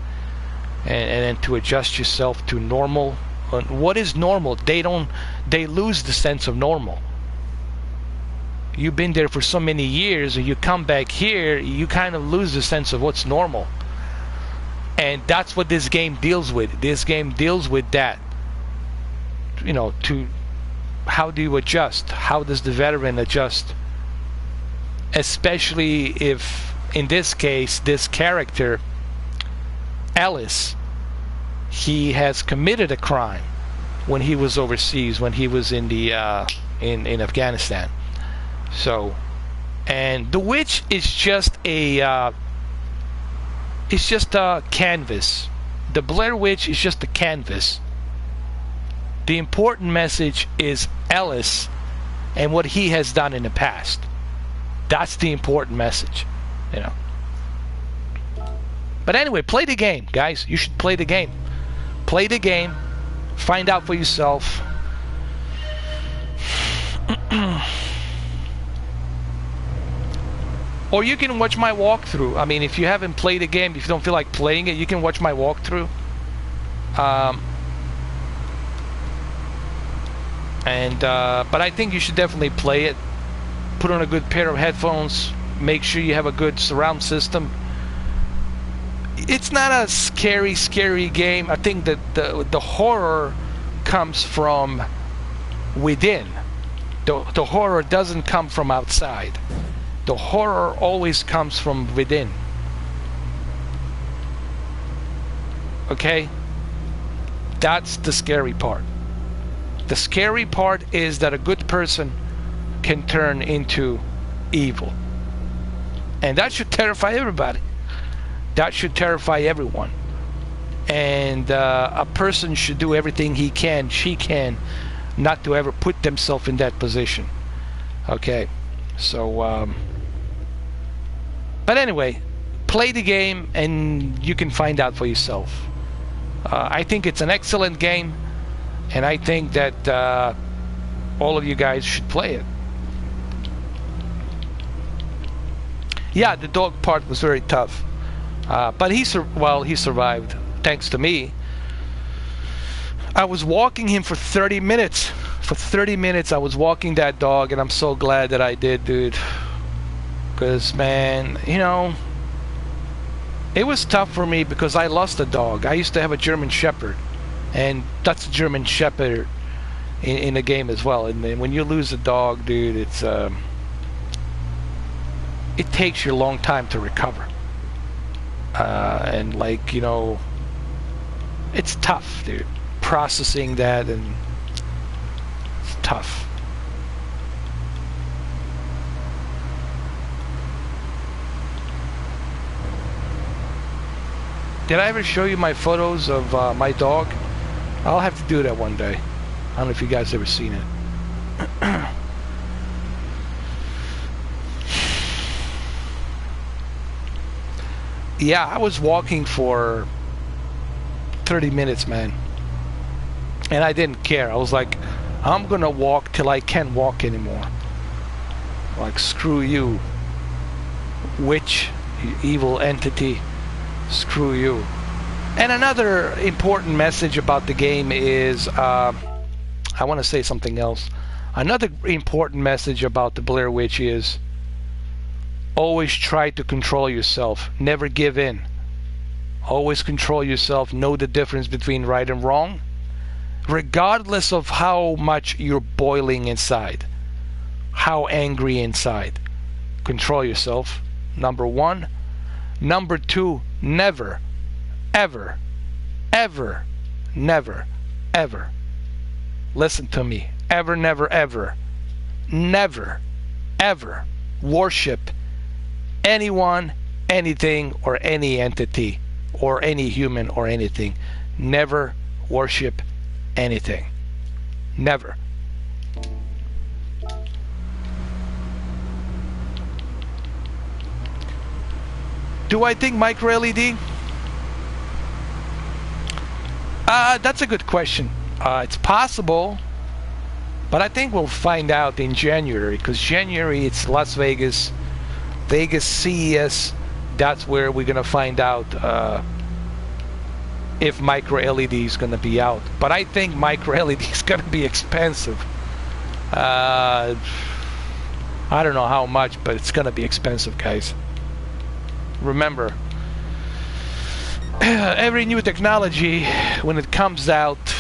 and then to adjust yourself to normal. What is normal? They lose the sense of normal. You've been there for so many years, and you come back here, you kind of lose the sense of what's normal. And that's what this game deals with. This game deals with that. You know, to how do you adjust? How does the veteran adjust? Especially if, in this case, this character, Ellis, he has committed a crime when he was overseas, when he was in the in Afghanistan. So, and the witch is just a canvas. The Blair Witch is just a canvas. The important message is Ellis and what he has done in the past. That's the important message, you know. But anyway, play the game, guys. You should play the game. Play the game. Find out for yourself. Or you can watch my walkthrough. I mean, if you haven't played the game, if you don't feel like playing it, you can watch my walkthrough. But I think you should definitely play it. Put on a good pair of headphones. Make sure you have a good surround system. It's not a scary game. I think that the horror comes from within. The horror doesn't come from outside. The horror always comes from within. Okay? That's the scary part. The scary part is that a good person can turn into evil. And that should terrify everybody. That should terrify everyone. And a person should do everything he can, she can, not to ever put themselves in that position. Okay? So, but anyway, play the game and you can find out for yourself. I think it's an excellent game, and I think that all of you guys should play it. Yeah, the dog part was very tough, but he survived thanks to me. I was walking him for 30 minutes. For 30 minutes, I was walking that dog, and I'm so glad that I did, dude. Because, man, you know, it was tough for me because I lost a dog. I used to have a German Shepherd, and that's a German Shepherd in the game as well. And then when you lose a dog, dude, it's it takes you a long time to recover. And like, you know, it's tough, dude. Processing that, and it's tough. Did I ever show you my photos of my dog? I'll have to do that one day. I don't know if you guys ever seen it. Yeah, I was walking for 30 minutes, man. And I didn't care. I was like, I'm gonna walk till I can't walk anymore. Like, screw you, witch, you evil entity. Screw you. And another important message about the game is I want to say something else. Another important message about the Blair Witch is always try to control yourself. Never give in. Always control yourself. Know the difference between right and wrong, regardless of how much you're boiling inside, how angry inside. Control yourself, number one. Number two, never, ever, ever, never, ever, listen to me, ever, never, ever, never, ever worship anyone, anything, or any entity, or any human, or anything. Never worship anything. Never. Do I think micro LED? That's a good question. It's possible, but I think we'll find out in January, because January it's Las Vegas, Vegas CES. That's where we're gonna find out if micro LED is gonna be out. But I think micro LED is gonna be expensive. I don't know how much, but it's gonna be expensive, guys. Remember, every new technology, when it comes out,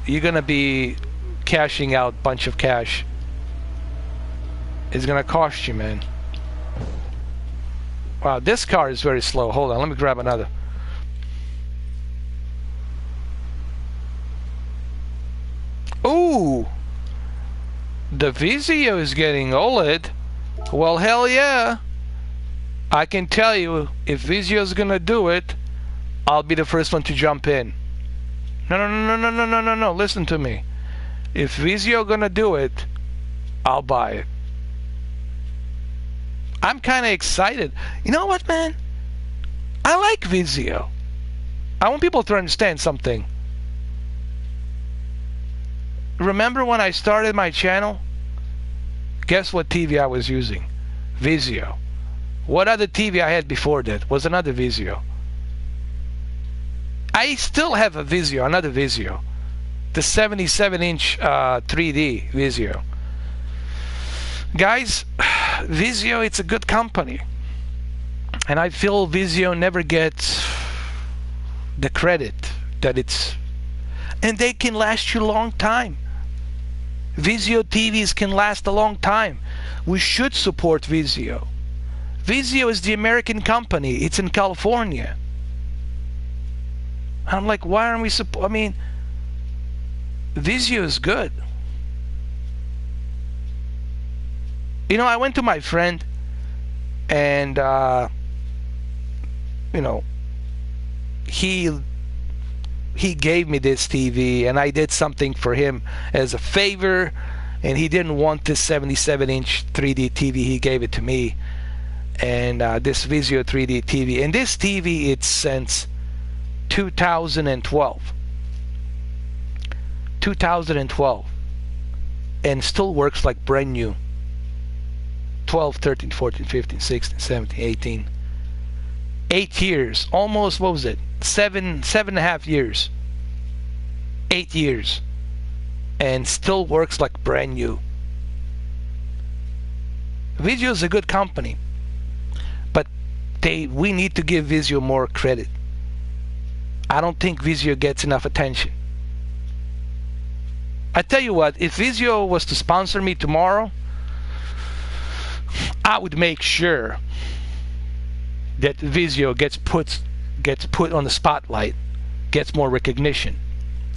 you're gonna be cashing out a bunch of cash. It's gonna cost you, man. Wow, this car is very slow. Hold on, let me grab another. Ooh, the Vizio is getting OLED. Well, hell yeah. I can tell you, if Vizio is gonna do it, I'll be the first one to jump in. No. Listen to me. If Vizio gonna do it, I'll buy it. I'm kind of excited. You know what, man? I like Vizio. I want people to understand something. Remember when I started my channel? Guess what TV I was using? Vizio. What other TV I had before that was another Vizio. I still have a Vizio, another Vizio. The 77-inch 3D Vizio. Guys, Vizio, it's a good company. And I feel Vizio never gets the credit that it's... And they can last you a long time. Vizio TVs can last a long time. We should support Vizio. Vizio is the American company. It's in California. I'm like, why aren't we support? I mean, Vizio is good. You know, I went to my friend, and you know, he gave me this TV, and I did something for him as a favor, and he didn't want this 77-inch 3D TV. He gave it to me. And this Vizio 3D TV, and this TV, it's since 2012, and still works like brand new. 12, 13, 14, 15, 16, 17, 18, 8 years, almost, what was it, 7.5 years, 8 years, and still works like brand new. Vizio is a good company, but we need to give Vizio more credit. I don't think Vizio gets enough attention. I tell you what, if Vizio was to sponsor me tomorrow, I would make sure that Vizio gets put on the spotlight, gets more recognition.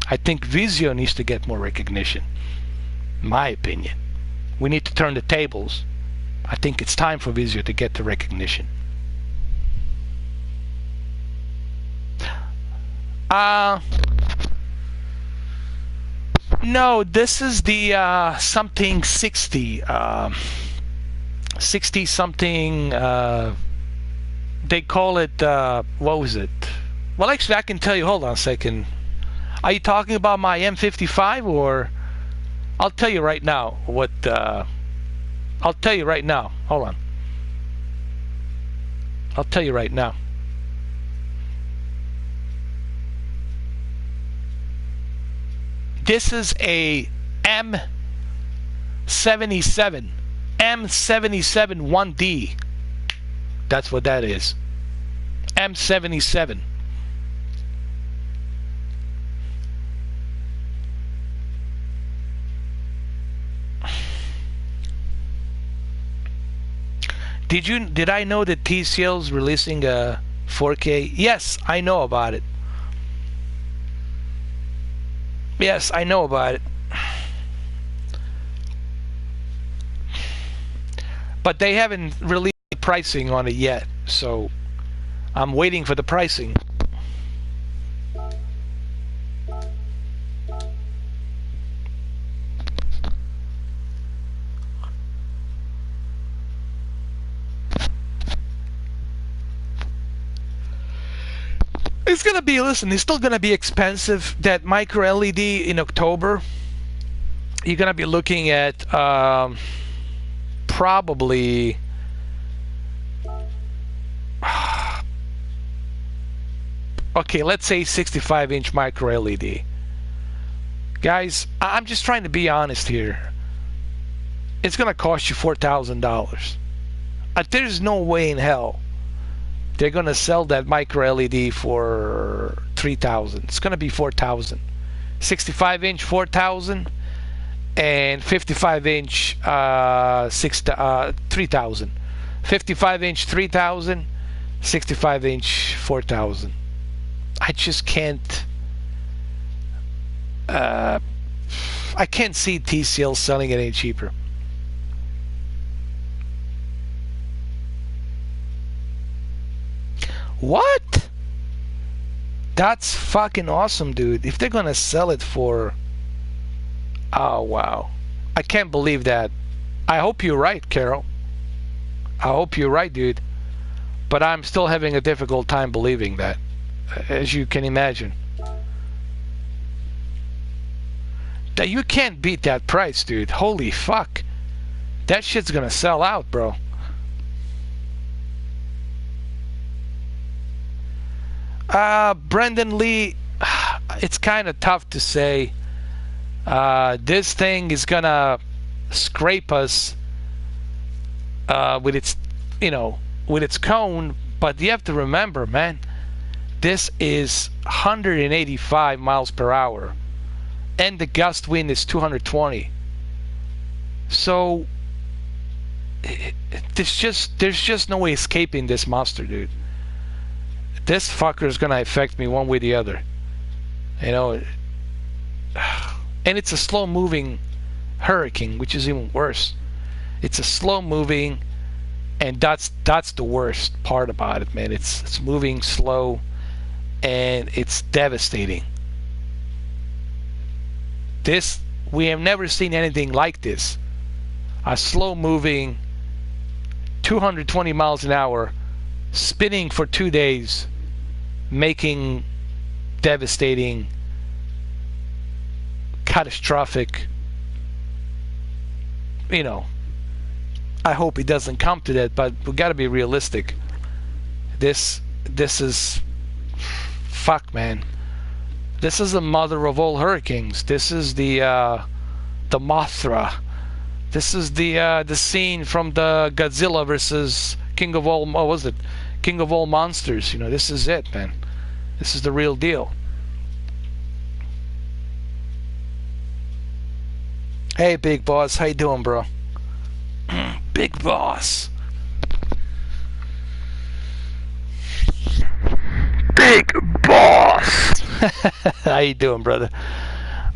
I think Vizio needs to get more recognition. In my opinion, we need to turn the tables. I think it's time for Vizio to get the recognition. No, this is the something 60. 60 something. They call it. What was it? Well, actually, I can tell you. Hold on a second. Are you talking about my M55 or? I'll tell you right now what. I'll tell you right now. Hold on. I'll tell you right now. This is a M77. M77 1D. That's what that is. M77. Did I know that TCL's releasing a 4K? Yes, I know about it. Yes, I know about it. But they haven't released pricing on it yet, so I'm waiting for the pricing. It's gonna be, listen, it's still gonna be expensive. That micro LED in October, you're gonna be looking at probably okay, let's say 65-inch micro LED. Guys, I'm just trying to be honest here. It's gonna cost you $4,000. There's no way in hell they're gonna sell that micro LED for $3,000. It's gonna be $4,000. 65-inch $4,000, and 55-inch $3,000. 55-inch $3,000, 65-inch $4,000. I just can't. I can't see TCL selling it any cheaper. What? That's fucking awesome, dude. If they're gonna sell it for... Oh, wow. I can't believe that. I hope you're right, Carol. I hope you're right, dude. But I'm still having a difficult time believing that, as you can imagine. That you can't beat that price, dude. Holy fuck. That shit's gonna sell out, bro. Brendan Lee, it's kind of tough to say. This thing is gonna scrape us with its, with its cone, but you have to remember, man, this is 185 miles per hour, and the gust wind is 220. So there's just no way escaping this monster, dude. This fucker is gonna affect me one way or the other, and it's a slow-moving hurricane, which is even worse. It's a slow-moving, and that's the worst part about it, man. It's moving slow, and it's devastating. We have never seen anything like this. A slow-moving, 220 miles an hour, spinning for 2 days, making devastating, catastrophic, I hope it doesn't come to that, but we got to be realistic. This is, fuck, man. This is the mother of all hurricanes. This is the Mothra. This is the scene from the Godzilla versus King of All, what was it? King of All Monsters. This is it, man. This is the real deal. Hey, Big Boss. How you doing, bro? Big Boss. Big Boss. How you doing, brother?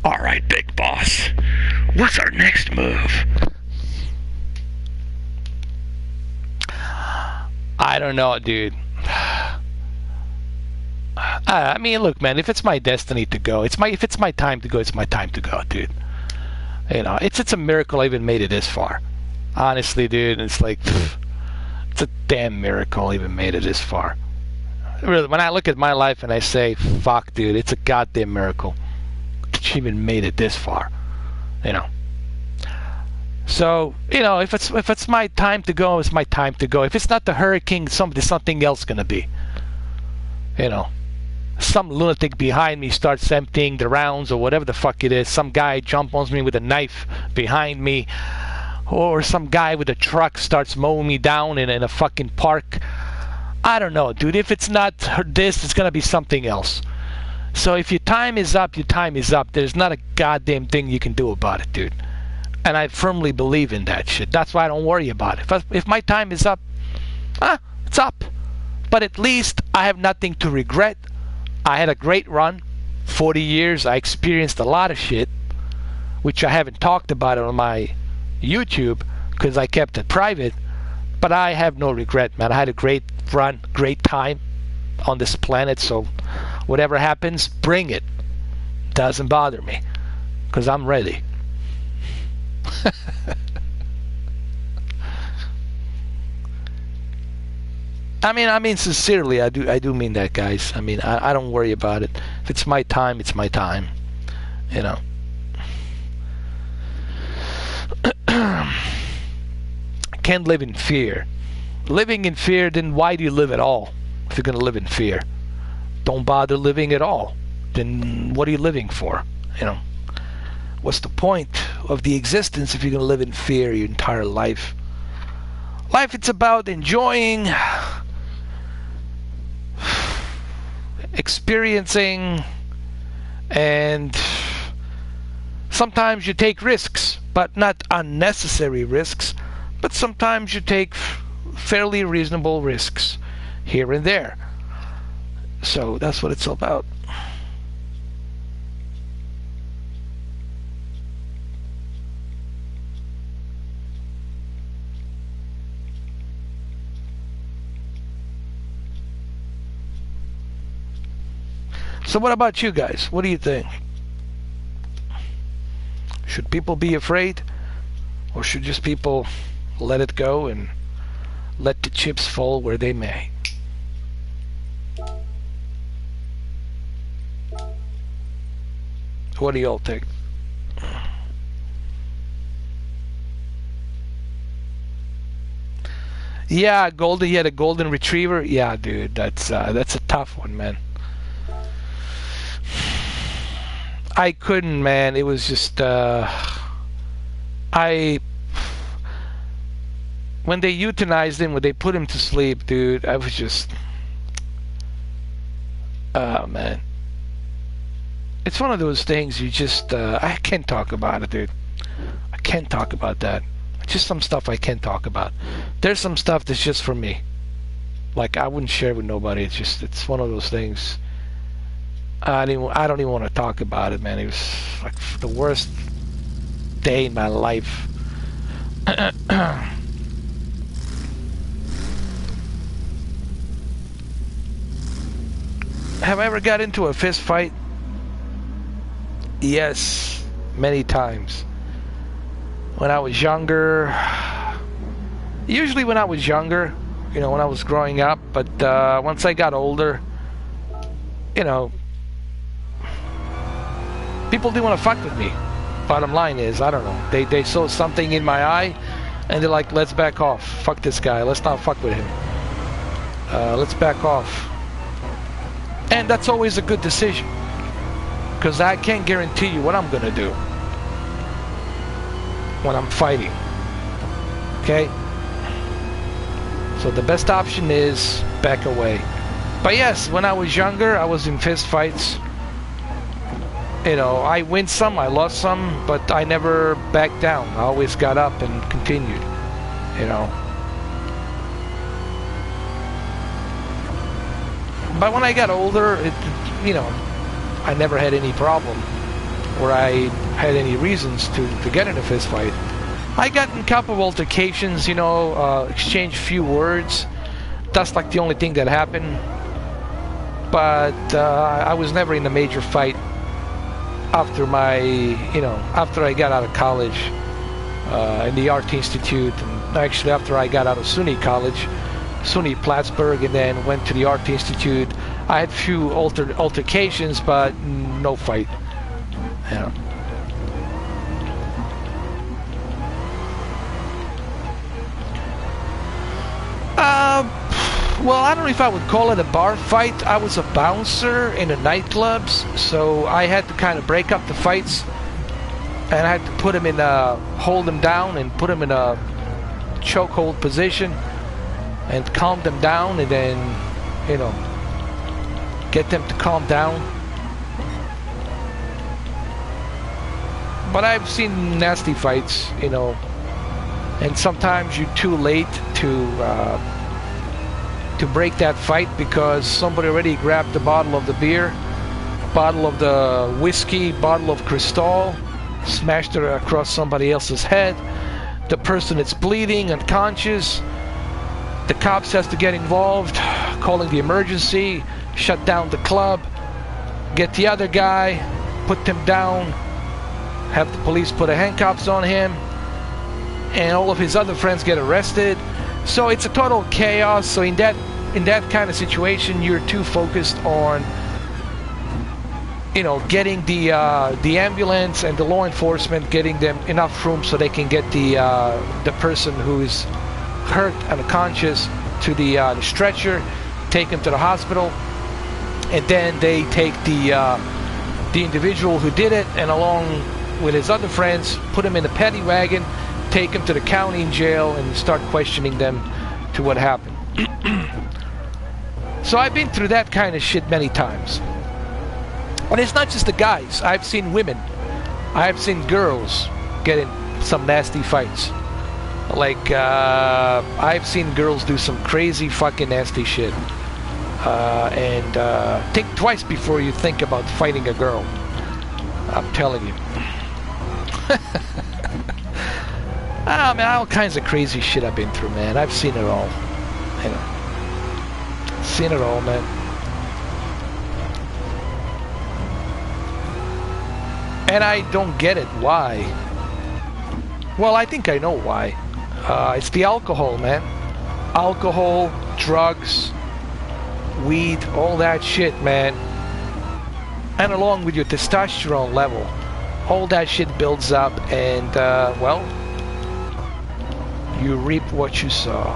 All right, Big Boss. What's our next move? I don't know, dude. I mean, look, man. If it's my destiny to go, if it's my time to go, it's my time to go, dude. It's a miracle I even made it this far. Honestly, dude, it's like, it's a damn miracle I even made it this far. Really, when I look at my life and I say, fuck, dude, it's a goddamn miracle that you even made it this far. So, if it's my time to go, it's my time to go. If it's not the hurricane, there's something else gonna be. some lunatic behind me starts emptying the rounds or whatever the fuck it is. Some guy jumps on me with a knife behind me, or some guy with a truck starts mowing me down in a fucking park. I don't know, dude. If it's not this, it's gonna be something else. So if your time is up, your time is up. There's not a goddamn thing you can do about it, dude. And I firmly believe in that shit. That's why I don't worry about it. If my time is up, it's up. But at least I have nothing to regret. I had a great run. 40 years. I experienced a lot of shit, which I haven't talked about on my YouTube because I kept it private. But I have no regret, man. I had a great run, great time on this planet. So whatever happens, bring it. Doesn't bother me because I'm ready. I mean sincerely, I do mean that, guys. I mean, I don't worry about it. If it's my time, it's my time. You know. Can't live in fear. Living in fear, then why do you live at all? If you're gonna live in fear, don't bother living at all. Then what are you living for? You know. What's the point of the existence if you're gonna live in fear your entire life? Life, it's about enjoying, experiencing, and sometimes you take risks, but not unnecessary risks. But sometimes you take fairly reasonable risks here and there. So that's what it's all about. So what about you guys? What do you think? Should people be afraid? Or should just people let it go and let the chips fall where they may? What do y'all think? Yeah, Golden. You had a golden retriever. Yeah, dude, that's a tough one, man. I couldn't, man. It was just when they euthanized him, when they put him to sleep, dude, I was just, oh man. It's one of those things you just, I can't talk about it, dude. I can't talk about that. Just some stuff I can't talk about. There's some stuff that's just for me. Like, I wouldn't share with nobody. It's just, it's one of those things. I don't even want to talk about it, man. It was like the worst day in my life. Have I ever got into a fist fight? Yes, many times. When I was younger, usually when I was younger, you know, when I was growing up, but once I got older, you know, people didn't want to fuck with me. Bottom line is, I don't know. They saw something in my eye, and they're like, let's back off. Fuck this guy. Let's not fuck with him. Let's back off. And that's always a good decision. Because I can't guarantee you what I'm going to do when I'm fighting. Okay? So the best option is back away. But yes, when I was younger, I was in fist fights. You know, I win some, I lost some, but I never backed down. I always got up and continued, you know. But when I got older, you know, I never had any problem where I had any reasons to get in a fist fight. I got in a couple of altercations, you know, exchanged a few words. That's like the only thing that happened. But I was never in a major fight after after I got out of college in the Art Institute, and actually after I got out of SUNY College, SUNY Plattsburgh, and then went to the Art Institute. I had a few altercations, but no fight. You know. Well, I don't know if I would call it a bar fight. I was a bouncer in the nightclubs, so I had to kind of break up the fights, and I had to put them in hold them down and put them in a chokehold position and calm them down, and then, you know, get them to calm down. But I've seen nasty fights, you know, and sometimes you're too late to break that fight because somebody already grabbed the bottle of the beer, bottle of the whiskey, bottle of Cristal, smashed it across somebody else's head. The person is bleeding, unconscious. The cops has to get involved, calling the emergency, shut down the club, get the other guy, put them down, have the police put handcuffs on him, and all of his other friends get arrested. So it's a total chaos. So in that kind of situation, you're too focused on, you know, getting the ambulance and the law enforcement, getting them enough room so they can get the person who is hurt and unconscious to the stretcher, take him to the hospital, and then they take the individual who did it, and along with his other friends, put him in a paddy wagon, take him to the county jail, and start questioning them to what happened. So I've been through that kind of shit many times. And it's not just the guys. I've seen women. I've seen girls get in some nasty fights. Like, I've seen girls do some crazy fucking nasty shit. And think twice before you think about fighting a girl. I'm telling you. Oh man, all kinds of crazy shit I've been through, man. I've seen it all. You know, seen it all, man. And I don't get it. Why? Well, I think I know why. It's the alcohol, man. Alcohol, drugs, weed, all that shit, man. And along with your testosterone level, all that shit builds up, and well, you reap what you sow.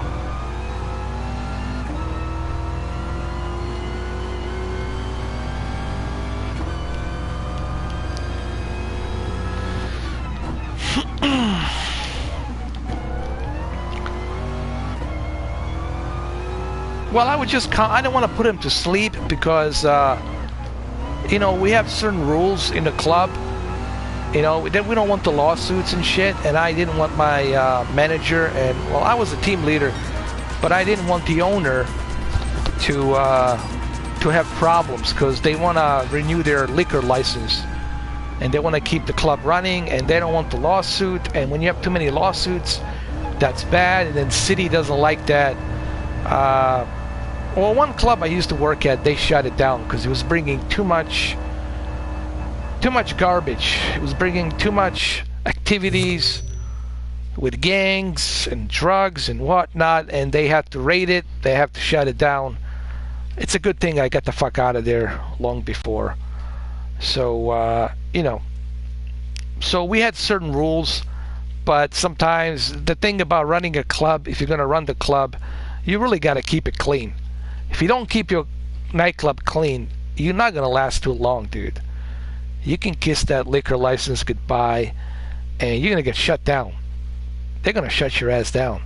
Well, I would just I don't want to put him to sleep because you know, we have certain rules in the club. You know, that we don't want the lawsuits and shit, and I didn't want my manager, and well, I was the team leader, but I didn't want the owner to have problems because they want to renew their liquor license, and they want to keep the club running, and they don't want the lawsuit. And when you have too many lawsuits, that's bad, and then city doesn't like that. Well, one club I used to work at, they shut it down because it was bringing too much garbage. It was bringing too much activities with gangs and drugs and whatnot, and they had to raid it. They have to shut it down. It's a good thing I got the fuck out of there long before. So, you know, so we had certain rules, but sometimes the thing about running a club, if you're going to run the club, you really got to keep it clean. If you don't keep your nightclub clean, you're not going to last too long, dude. You can kiss that liquor license goodbye, and you're going to get shut down. They're going to shut your ass down.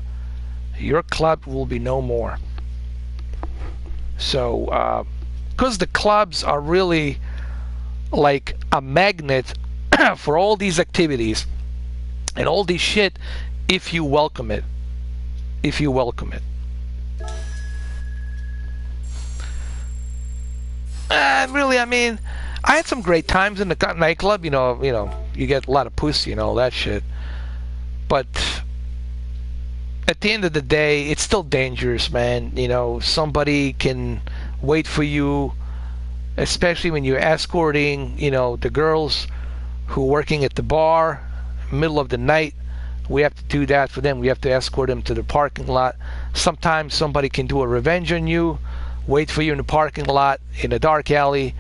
Your club will be no more. So, because the clubs are really like a magnet for all these activities and all this shit, if you welcome it. If you welcome it. Really, I mean, I had some great times in the nightclub. You know, you get a lot of pussy and all that shit. But at the end of the day, it's still dangerous, man. You know, somebody can wait for you, especially when you're escorting, you know, the girls who are working at the bar, middle of the night. We have to do that for them. We have to escort them to the parking lot. Sometimes somebody can do a revenge on you, wait for you in the parking lot, in a dark alley.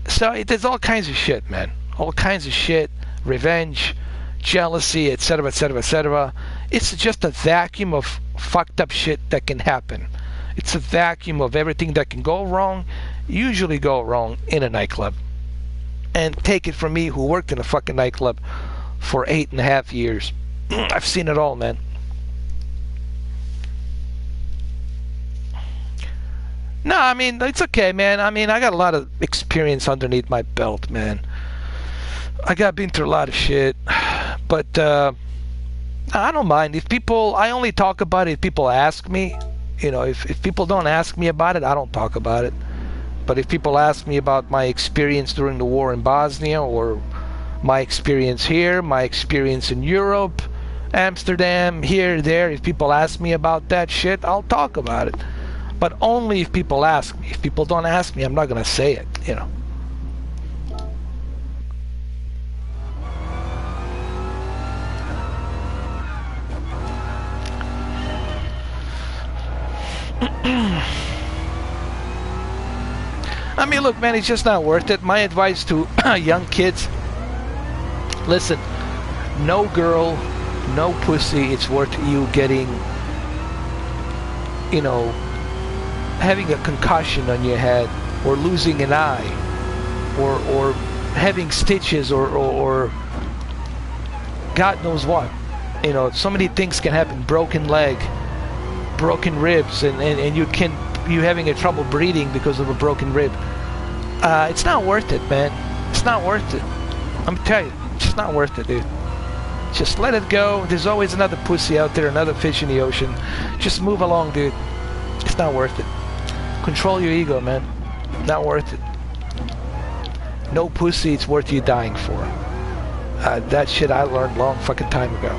So there's all kinds of shit, man. All kinds of shit. Revenge, jealousy, etc., etc., etc. It's just a vacuum of fucked up shit that can happen. It's a vacuum of everything that can go wrong, usually go wrong in a nightclub. And take it from me, who worked in a fucking nightclub for 8.5 years. I've seen it all, man. No, I mean, it's okay, man. I mean, I got a lot of experience underneath my belt, man. Been through a lot of shit. But, I don't mind. I only talk about it if people ask me. You know, if people don't ask me about it, I don't talk about it. But if people ask me about my experience during the war in Bosnia, or my experience here, my experience in Europe, Amsterdam, here, there, if people ask me about that shit, I'll talk about it. But only if people ask me. If people don't ask me, I'm not going to say it, you know. I mean, look, man, it's just not worth it. My advice to young kids, listen, no girl, no pussy, it's worth you getting, you know, having a concussion on your head, or losing an eye, or having stitches, or God knows what. You know, so many things can happen. Broken leg, broken ribs, and you having a trouble breathing because of a broken rib. It's not worth it, man. It's not worth it. I'm telling you, it's just not worth it, dude. Just let it go. There's always another pussy out there, another fish in the ocean. Just move along, dude. It's not worth it. Control your ego, man. Not worth it. No pussy, it's worth you dying for. That shit I learned long fucking time ago.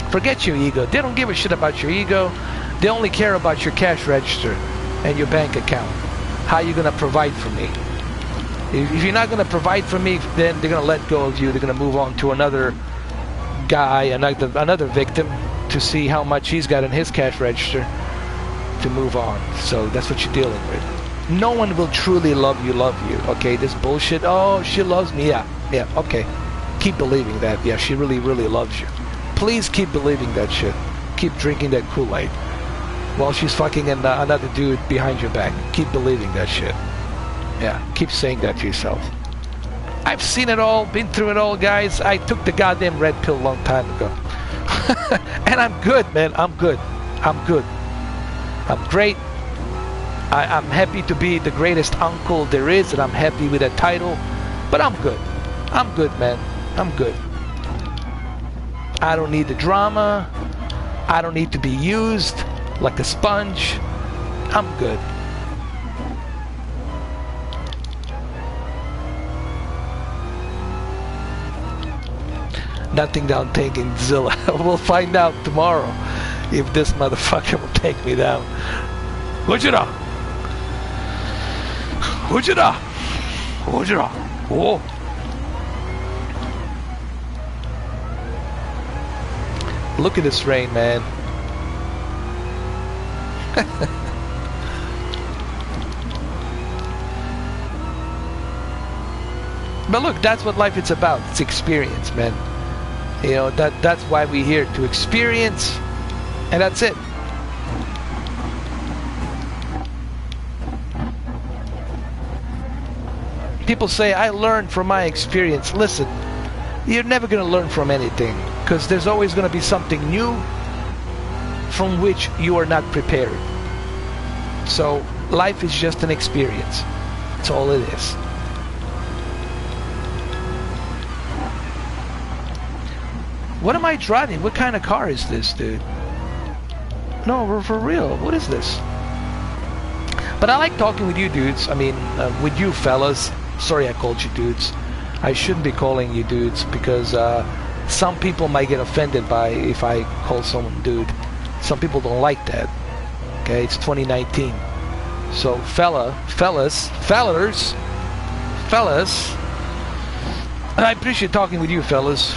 Forget your ego. They don't give a shit about your ego. They only care about your cash register and your bank account. How you gonna provide for me? If you're not gonna provide for me, then they're gonna let go of you. They're gonna move on to another guy, another victim, to see how much he's got in his cash register to move on. So that's what you're dealing with. No one will truly love you, okay? This bullshit, oh, she loves me, yeah, okay. Keep believing that, yeah, she really, really loves you. Please keep believing that shit. Keep drinking that Kool-Aid while she's fucking another dude behind your back. Keep believing that shit. Yeah, keep saying that to yourself. I've seen it all, been through it all, guys. I took the goddamn red pill a long time ago. And I'm good, man. I'm good. I'm great. I'm happy to be the greatest uncle there is, and I'm happy with that title. But I'm good. I'm good, man. I'm good. I don't need the drama. I don't need to be used like a sponge. I'm good. Nothing down taking Zilla. We'll find out tomorrow if this motherfucker will take me down. Hujira! Hujira! Hujira! Oh! Look at this rain, man. But look, that's what life is about. It's experience, man. You know, that's why we're here, to experience, and that's it. People say, I learned from my experience. Listen, you're never going to learn from anything, because there's always going to be something new from which you are not prepared. So life is just an experience. That's all it is. What am I driving? What kind of car is this, dude? No, for real. What is this? But I like talking with you dudes. I mean, with you fellas. Sorry I called you dudes. I shouldn't be calling you dudes, because some people might get offended by if I call someone dude. Some people don't like that. Okay, it's 2019. So fellas, I appreciate talking with you fellas,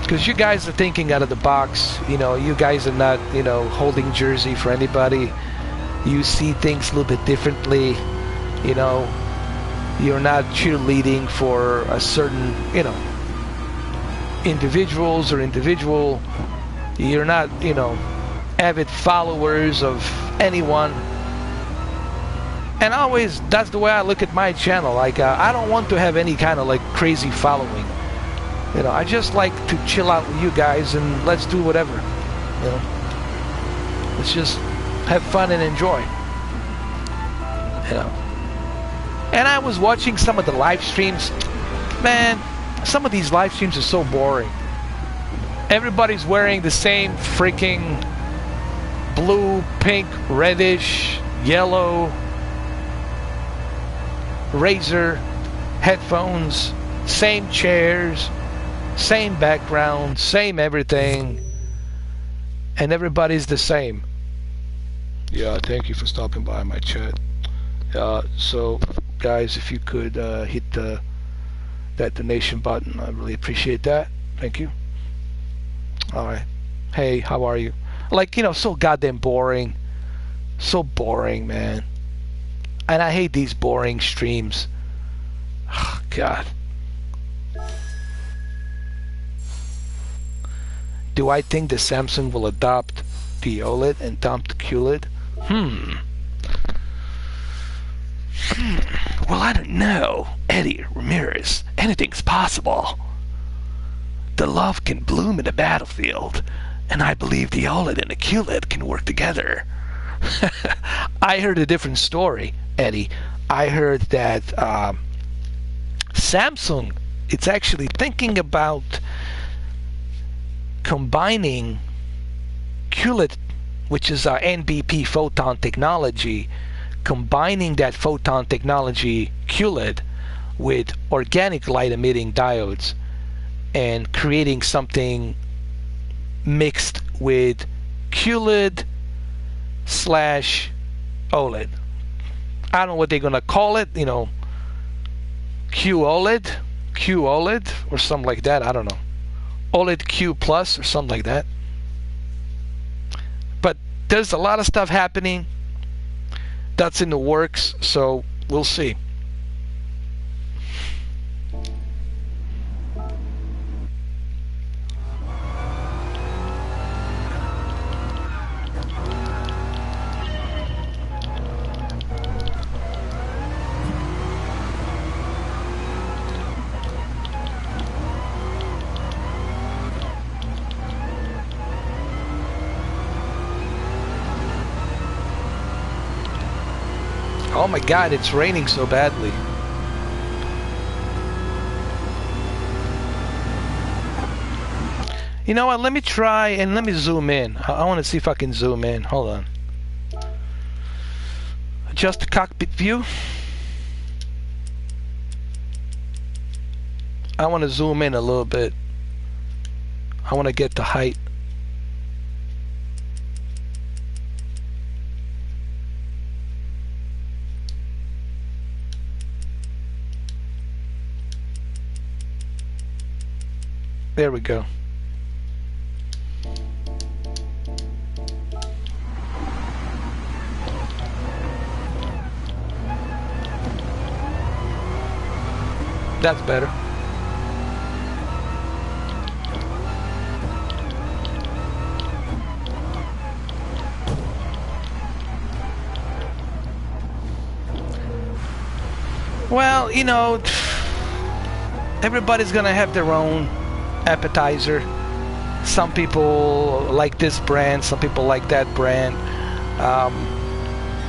because you guys are thinking out of the box. You know, you guys are not, you know, holding jersey for anybody. You see things a little bit differently. You know, you're not cheerleading for a certain, you know, individuals or individual. You're not, you know, avid followers of anyone. And always, that's the way I look at my channel. Like, I don't want to have any kind of like crazy following. You know, I just like to chill out with you guys and let's do whatever. You know, let's just have fun and enjoy. You know. And I was watching some of the live streams. Man, some of these live streams are so boring. Everybody's wearing the same freaking blue, pink, reddish, yellow Razer headphones, same chairs, same background, same everything, and everybody's the same. Yeah, thank you for stopping by my chat. So guys, if you could hit that donation button, I really appreciate that. Thank you. Alright. Hey, how are you? Like, you know, so goddamn boring. So boring, man. And I hate these boring streams. Oh, God. Do I think the Samsung will adopt the OLED and dump the QLED? Well, I don't know. Eddie Ramirez, anything's possible. The love can bloom in the battlefield, and I believe the OLED and the QLED can work together. I heard a different story, Eddie. I heard that Samsung, it's actually thinking about combining QLED, which is NBP photon technology, combining that photon technology QLED with organic light emitting diodes and creating something mixed with QLED / OLED. I don't know what they're gonna call it, you know, QOLED or something like that. I don't know, OLED Q plus or something like that. But there's a lot of stuff happening that's in the works, so we'll see. Oh my God, it's raining so badly. You know what, let me try and let me zoom in. I want to see if I can zoom in. Hold on. Adjust the cockpit view. I want to zoom in a little bit. I want to get the height. There we go. That's better. Well, you know, everybody's gonna have their own appetizer. Some people like this brand, some people like that brand.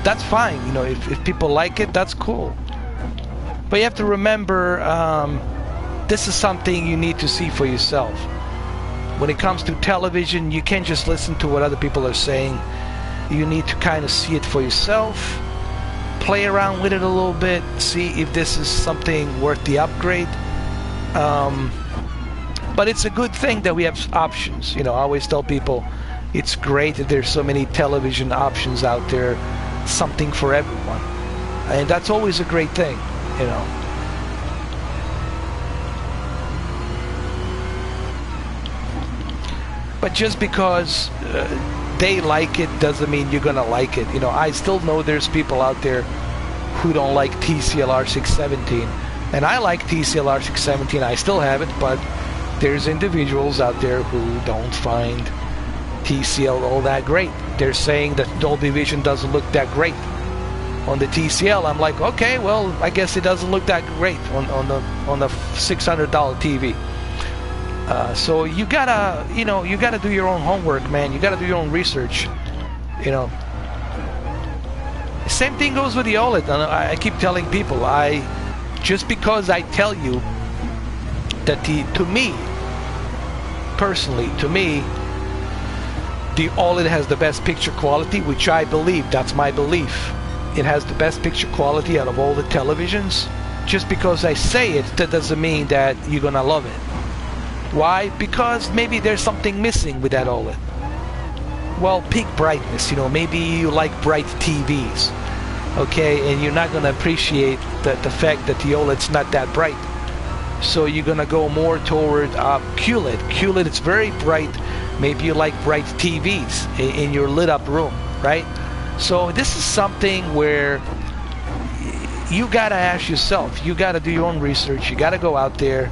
That's fine, you know, if people like it, that's cool. But you have to remember, this is something you need to see for yourself. When it comes to television, you can't just listen to what other people are saying. You need to kind of see it for yourself, play around with it a little bit, see if this is something worth the upgrade. But it's a good thing that we have options. You know, I always tell people it's great that there's so many television options out there, something for everyone. And that's always a great thing, you know. But just because they like it doesn't mean you're gonna like it. You know, I still know there's people out there who don't like TCLR 617. And I like TCLR 617, I still have it, but there's individuals out there who don't find TCL all that great. They're saying that Dolby Vision doesn't look that great on the TCL. I'm like, okay, well, I guess it doesn't look that great on the $600 TV. So you gotta do your own homework, man. You gotta do your own research. Same thing goes with the OLED. I keep telling people, just because I tell you that to me, the OLED has the best picture quality, which I believe, that's my belief. It has the best picture quality out of all the televisions. Just because I say it, that doesn't mean that you're gonna love it. Why? Because maybe there's something missing with that OLED. Well, peak brightness, maybe you like bright TVs, okay, and you're not gonna appreciate the fact that the OLED's not that bright. So you're gonna go more toward QLED. QLED, it's very bright. Maybe you like bright TVs in your lit up room, right? So this is something where you gotta ask yourself, you gotta do your own research, you gotta go out there,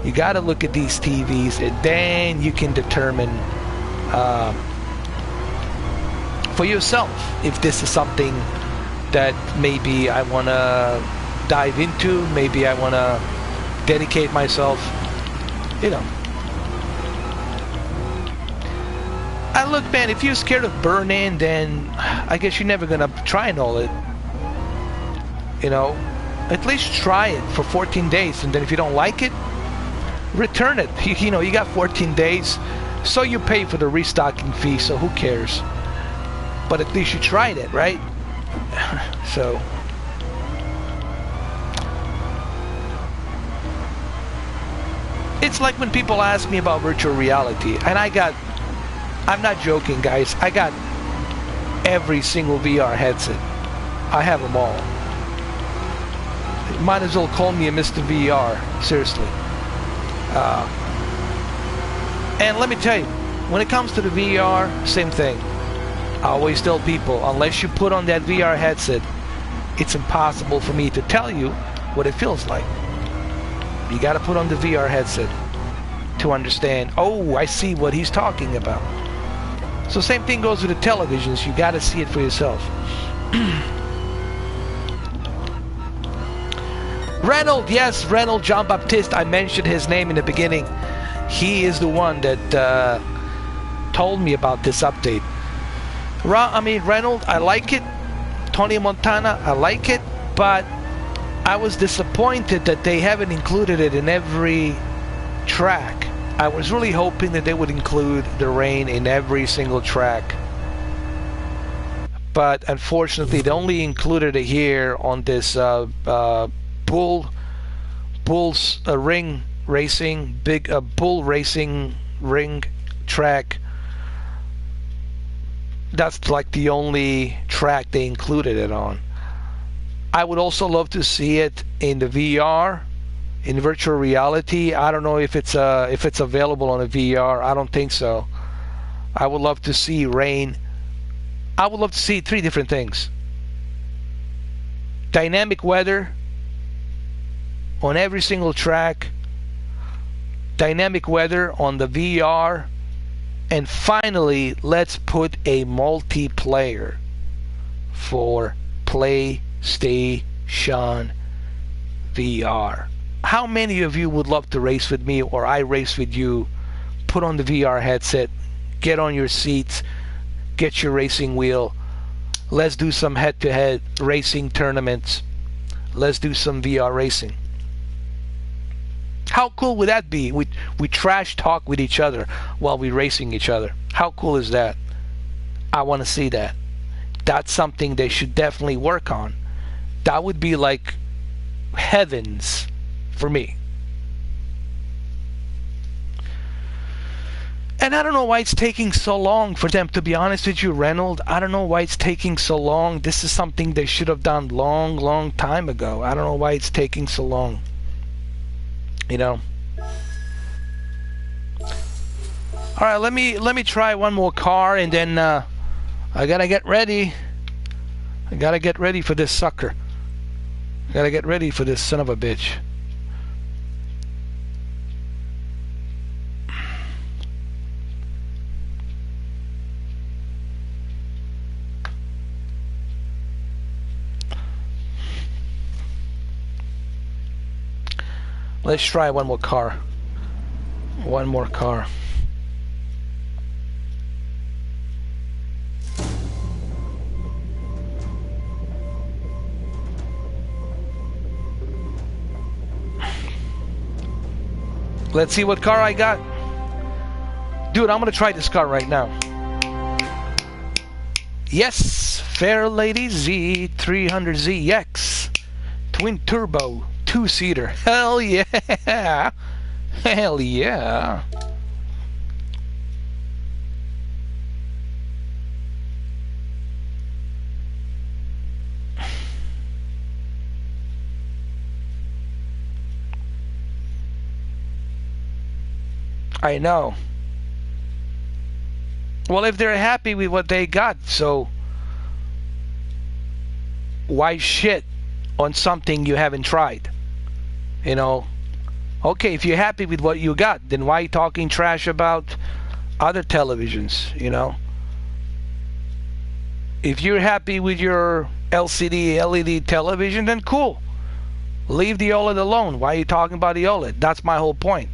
you gotta look at these TVs, and then you can determine for yourself if this is something that maybe I wanna dive into, maybe I wanna dedicate myself, look, man, if you're scared of burn-in, then I guess you're never gonna try and all it. At least try it for 14 days, and then if you don't like it, return it. You got 14 days, so you pay for the restocking fee, so who cares? But at least you tried it, right? So it's like when people ask me about virtual reality, and I'm not joking, guys, I got every single VR headset. I have them all. You might as well call me a Mr. VR, seriously. And let me tell you, when it comes to the VR, same thing. I always tell people, unless you put on that VR headset, it's impossible for me to tell you what it feels like. You gotta put on the VR headset to understand, oh, I see what he's talking about. So same thing goes with the televisions. You gotta see it for yourself. Reynold, yes, Reynold Jean-Baptiste, I mentioned his name in the beginning. He is the one that told me about this update. Reynold, I like it. Tony Montana, I like it, but I was disappointed that they haven't included it in every track. I was really hoping that they would include the rain in every single track. But unfortunately, they only included it here on this Bull's ring racing, big bull racing ring track. That's like the only track they included it on. I would also love to see it in the VR, in virtual reality. I don't know if it's available on a VR. I don't think so. I would love to see rain. I would love to see three different things: dynamic weather on every single track, dynamic weather on the VR, and finally, let's put a multiplayer for PlayStation VR. How many of you would love to race with me, or I race with you? Put on the VR headset, get on your seats, get your racing wheel. Let's do some head-to-head racing tournaments. Let's do some VR racing. How cool would that be? We trash talk with each other while we're racing each other. How cool is that? I want to see that. That's something they should definitely work on. That would be like heavens for me. And I don't know why it's taking so long for them, to be honest with you, Reynold. I don't know why it's taking so long. This is something they should have done long time ago. I don't know why it's taking so long. Alright, let me try one more car, and then I gotta get ready. I gotta get ready for this sucker. I gotta get ready for this son of a bitch. Let's try one more car. One more car. Let's see what car I got. Dude, I'm gonna try this car right now. Yes, fair lady Z300ZX. Twin turbo, 2-seater. Hell yeah. Hell yeah. I know. Well, if they're happy with what they got, so why shit on something you haven't tried? You know, okay, if you're happy with what you got, then why talking trash about other televisions, you know? If you're happy with your LCD, LED television, then cool. Leave the OLED alone. Why are you talking about the OLED? That's my whole point.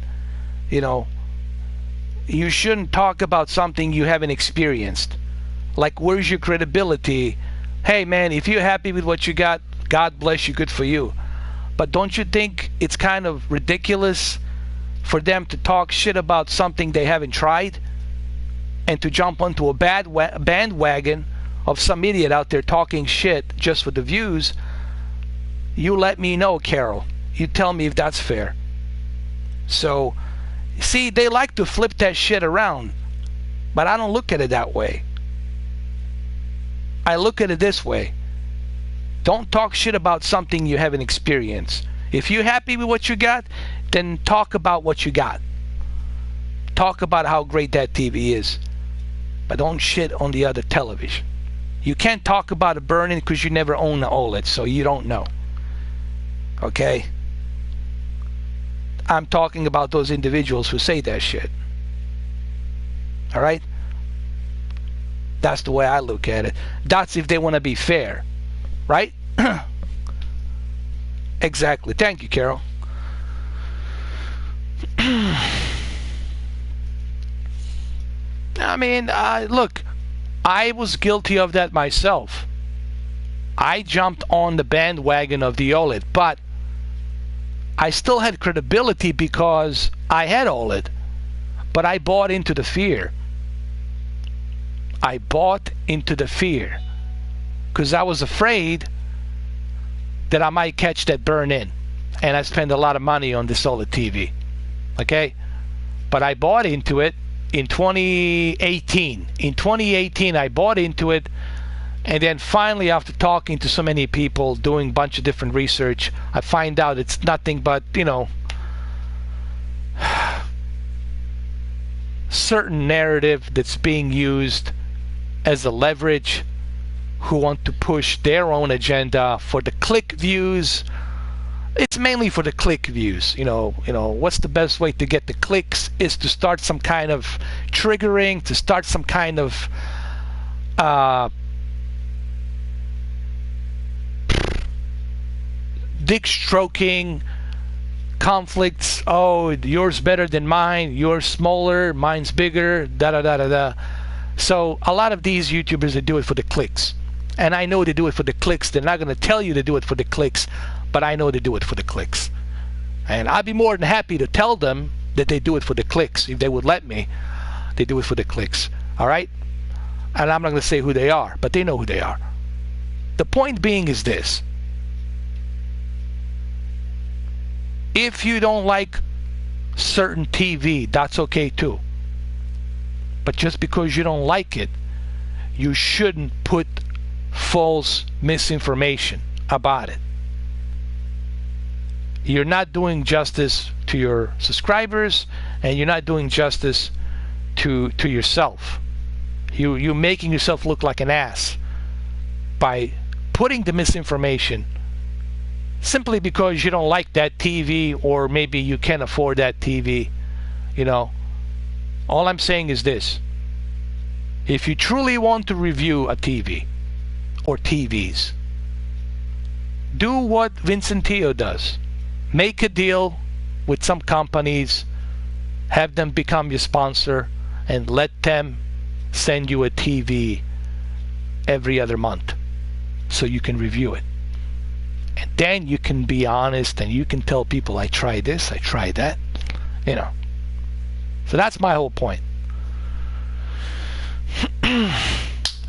You know, you shouldn't talk about something you haven't experienced. Like, where's your credibility? Hey, man, if you're happy with what you got, God bless you, good for you. But don't you think it's kind of ridiculous for them to talk shit about something they haven't tried and to jump onto a bandwagon of some idiot out there talking shit just for the views? You let me know, Carol. You tell me if that's fair. So, see, they like to flip that shit around, but I don't look at it that way. I look at it this way. Don't talk shit about something you haven't experienced. If you're happy with what you got, then talk about what you got. Talk about how great that TV is. But don't shit on the other television. You can't talk about it burning because you never own the OLED, so you don't know. Okay? I'm talking about those individuals who say that shit. Alright? That's the way I look at it. That's if they want to be fair. Right? Exactly. Thank you, Carol. I mean, look, I was guilty of that myself. I jumped on the bandwagon of the OLED, but I still had credibility because I had OLED. But I bought into the fear. I bought into the fear because I was afraid that I might catch that burn in, and I spent a lot of money on this OLED TV. Okay? But I bought into it in 2018. In 2018, I bought into it, and then finally, after talking to so many people, doing a bunch of different research, I find out it's nothing but, you know, certain narrative that's being used as a leverage, who want to push their own agenda for the click views. It's mainly for the click views. You know, what's the best way to get the clicks is to start some kind of triggering, to start some kind of dick stroking conflicts. Oh, yours better than mine, yours smaller, mine's bigger, da da da da da. So a lot of these YouTubers, they do it for the clicks. And I know they do it for the clicks. They're not going to tell you they do it for the clicks, but I know they do it for the clicks. And I'd be more than happy to tell them that they do it for the clicks. If they would let me, they do it for the clicks. All right? And I'm not going to say who they are, but they know who they are. The point being is this. If you don't like certain TV, that's okay too. But just because you don't like it, you shouldn't put false misinformation about it. You're not doing justice to your subscribers, and you're not doing justice to yourself. You're making yourself look like an ass by putting the misinformation simply because you don't like that TV, or maybe you can't afford that TV. You know, all I'm saying is this. If you truly want to review a TV or TVs, do what Vincentio does. Make a deal with some companies, have them become your sponsor, and let them send you a TV every other month so you can review it. And then you can be honest and you can tell people, I tried this, I tried that, you know. So that's my whole point.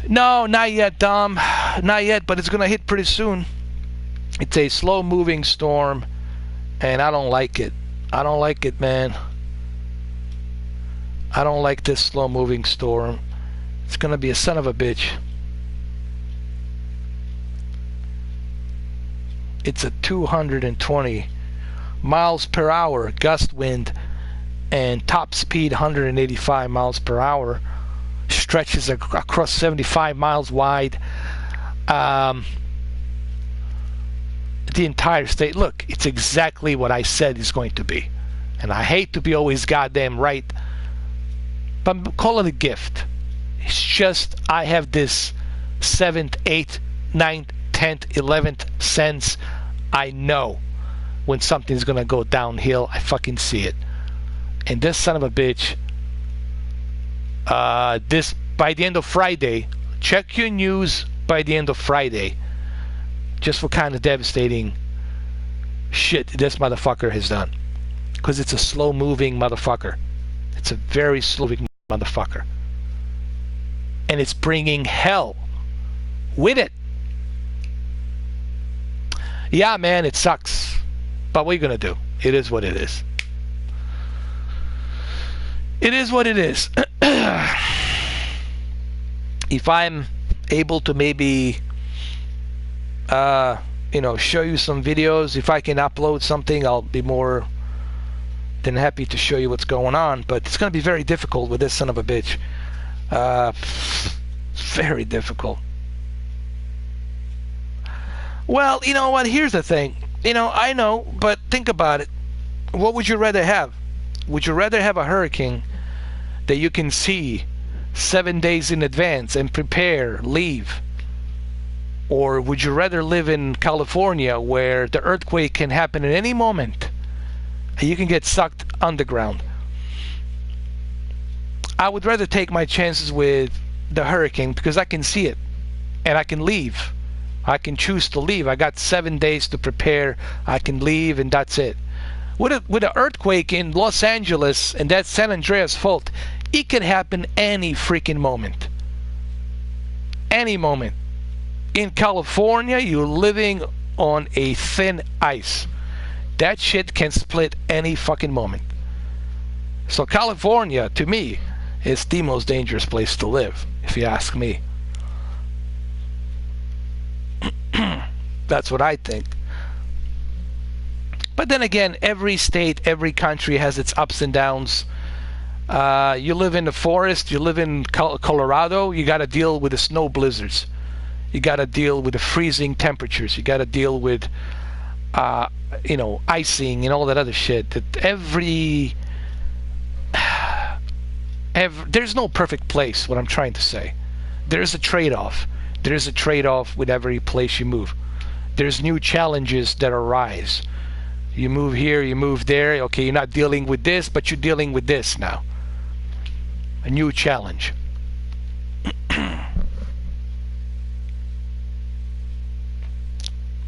No, not yet, Dom. Not yet, but it's going to hit pretty soon. It's a slow-moving storm, and I don't like it. I don't like it, man. I don't like this slow-moving storm. It's going to be a son of a bitch. It's a 220 miles per hour gust wind and top speed 185 miles per hour. Stretches across 75 miles wide. The entire state. Look, it's exactly what I said it's going to be. And I hate to be always goddamn right, but call it a gift. It's just I have this 7th, 8th, 9th, 10th, 11th sense. I know when something's going to go downhill. I fucking see it. And this son of a bitch, this by the end of Friday, check your news by the end of Friday, just what kind of devastating shit this motherfucker has done. Because it's a slow-moving motherfucker. It's a very slow-moving motherfucker. And it's bringing hell with it. Yeah, man, it sucks. But what are you going to do? It is what it is. It is what it is. If I'm able to maybe, show you some videos, if I can upload something, I'll be more than happy to show you what's going on. But it's going to be very difficult with this son of a bitch. Very difficult. Well, you know what? Here's the thing. I know, but think about it. What would you rather have? Would you rather have a hurricane that you can see 7 days in advance and prepare, leave? Or would you rather live in California where the earthquake can happen at any moment and you can get sucked underground? I would rather take my chances with the hurricane because I can see it and I can leave. I can choose to leave. I got 7 days to prepare. I can leave and that's it. With an earthquake in Los Angeles, and that's San Andreas fault, it could happen any freaking moment. Any moment. In California, you're living on a thin ice. That shit can split any fucking moment. So California, to me, is the most dangerous place to live, if you ask me. That's what I think. But then again, every state, every country has its ups and downs. You live in the forest, you live in Colorado, you got to deal with the snow blizzards. You got to deal with the freezing temperatures. You got to deal with, icing and all that other shit. That there's no perfect place, what I'm trying to say. There's a trade-off. There's a trade-off with every place you move. There's new challenges that arise. You move here, you move there. Okay, you're not dealing with this, but you're dealing with this now. A new challenge.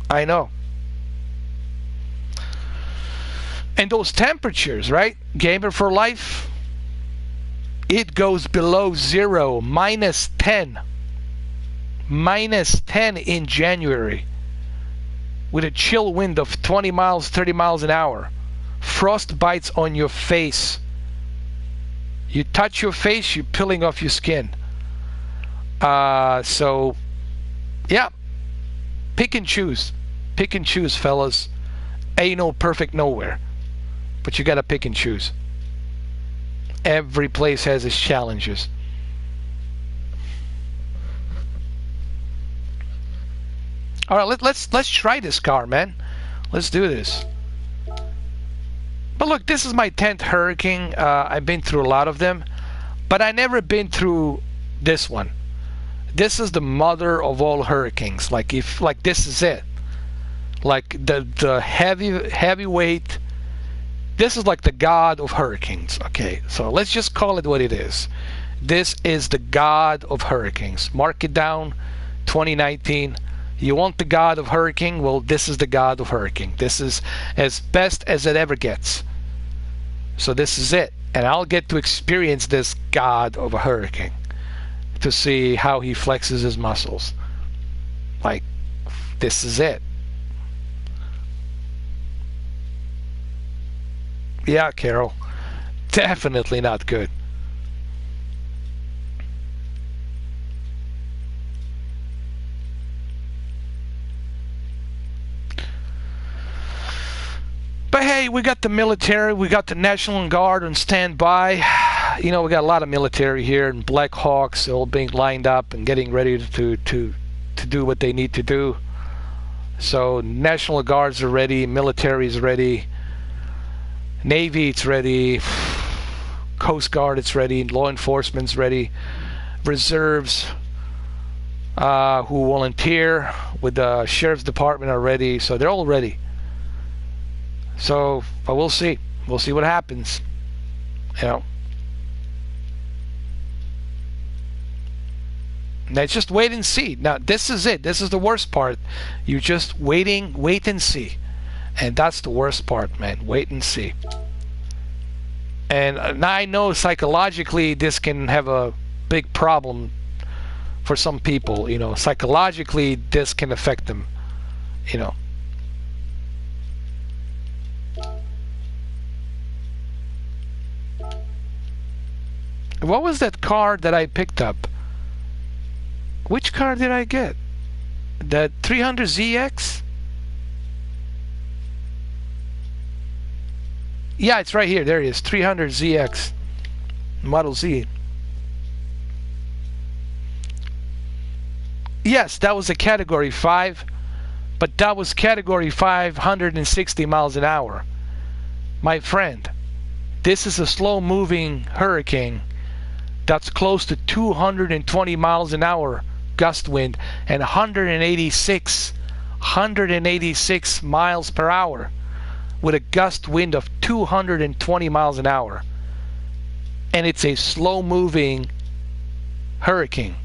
I know. And those temperatures, right? Gamer for life, it goes below zero, -10. -10 in January. With a chill wind of 20 miles, 30 miles an hour. Frost bites on your face. You touch your face, you're peeling off your skin. So, yeah. Pick and choose. Pick and choose, fellas. Ain't no perfect nowhere. But you gotta pick and choose. Every place has its challenges. All right, let's try this car, man. Let's do this. But look, this is my 10th hurricane. I've been through a lot of them, but I never been through this one. This is the mother of all hurricanes. Like this is it. Like the heavyweight, This is like the god of hurricanes. Okay, so let's just call it what it is. This is the god of hurricanes. Mark it down, 2019. You want the god of hurricane? Well, this is the god of hurricane. This is as best as it ever gets. So this is it. And I'll get to experience this god of a hurricane to see how he flexes his muscles. Like, this is it. Yeah, Carol. Definitely not good. But hey, we got the military, we got the National Guard on standby. You know, we got a lot of military here, and Black Hawks all being lined up and getting ready to do what they need to do. So National Guards are ready, military is ready, Navy it's ready, Coast Guard it's ready, law enforcement's ready, reserves who volunteer with the Sheriff's Department are ready, so they're all ready. So, but we'll see. We'll see what happens. You know. Now, just wait and see. Now, this is it. This is the worst part. You're just wait and see. And that's the worst part, man. Wait and see. And now I know psychologically this can have a big problem for some people. You know, psychologically this can affect them. You know. What was that car that I picked up? Which car did I get? The 300ZX? Yeah, it's right here. There it is. 300ZX. Model Z. Yes, that was a Category 5. But that was Category 560 miles an hour. My friend, this is a slow-moving hurricane that's close to 220 miles an hour gust wind and 186 miles per hour with a gust wind of 220 miles an hour. And it's a slow-moving hurricane.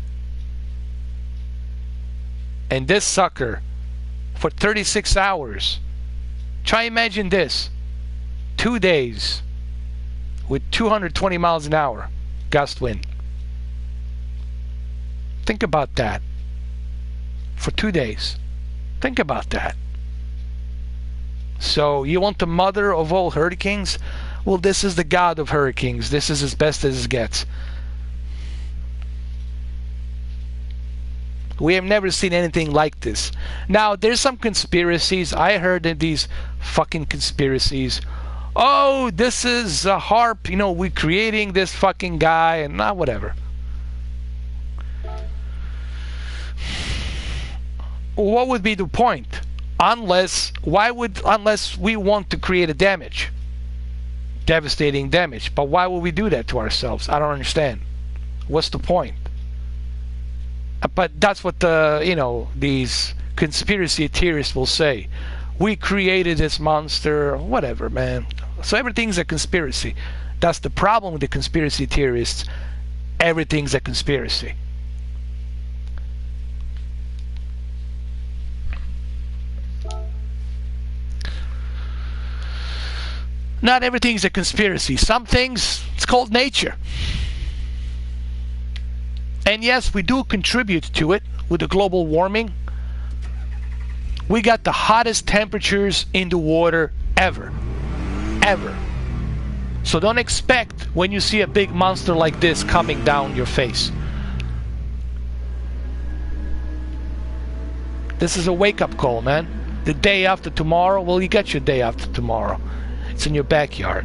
And this sucker, for 36 hours, try imagine this, 2 days with 220 miles an hour gust wind. Think about that. For 2 days. Think about that. So you want the mother of all hurricanes? Well, this is the god of hurricanes. This is as best as it gets. We have never seen anything like this. Now, there's some conspiracies. I heard that these fucking conspiracies. Oh, this is a HARP, you know, we're creating this fucking guy, and whatever. What would be the point? Unless we want to create a damage. Devastating damage. But why would we do that to ourselves? I don't understand. What's the point? But that's what these conspiracy theorists will say. We created this monster, whatever, man. So everything's a conspiracy. That's the problem with the conspiracy theorists. Everything's a conspiracy. Not everything's a conspiracy. Some things, it's called nature. And yes, we do contribute to it with the global warming. We got the hottest temperatures in the water ever. Ever. So don't expect when you see a big monster like this coming down your face. This is a wake-up call, man. The day after tomorrow, well, you got your day after tomorrow. It's in your backyard.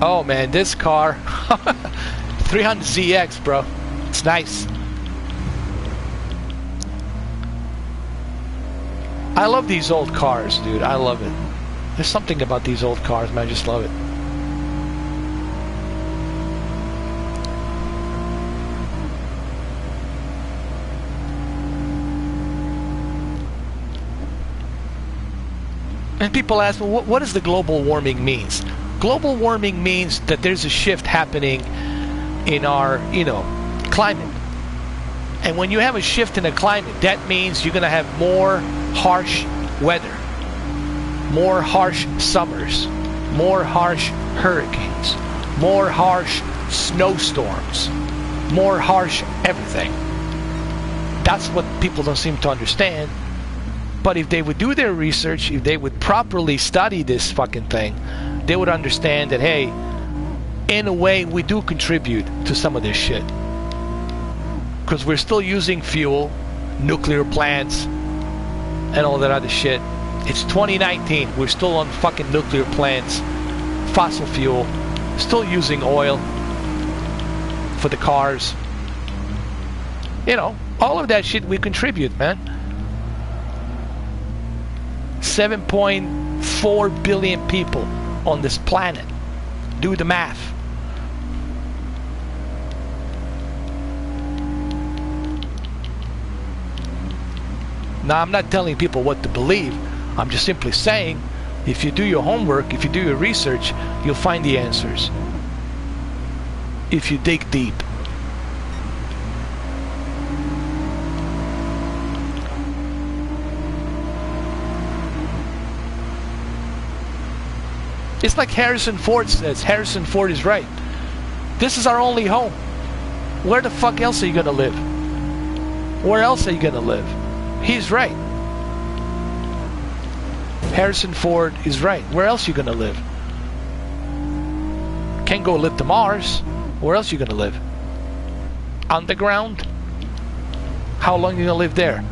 Oh man, this car 300ZX, bro. It's nice. I love these old cars, dude. I love it. There's something about these old cars, man. I just love it. And people ask, well, what does the global warming means? Global warming means that there's a shift happening in our, climate. And when you have a shift in the climate, that means you're going to have more harsh weather, more harsh summers, more harsh hurricanes, more harsh snowstorms, more harsh everything. That's what people don't seem to understand. But if they would do their research, if they would properly study this fucking thing, they would understand that, hey, in a way, we do contribute to some of this shit. Because we're still using fuel, nuclear plants, and all that other shit. It's 2019. We're still on fucking nuclear plants, fossil fuel, still using oil for the cars. All of that shit we contribute, man. 7.4 billion people on this planet. Do the math. Now, I'm not telling people what to believe. I'm just simply saying, if you do your homework, if you do your research, you'll find the answers. If you dig deep. It's like Harrison Ford says. Harrison Ford is right. This is our only home. Where the fuck else are you gonna live? Where else are you gonna live? He's right. Harrison Ford is right. Where else are you gonna live? Can't go live to Mars. Where else are you gonna live? Underground? How long are you gonna live there?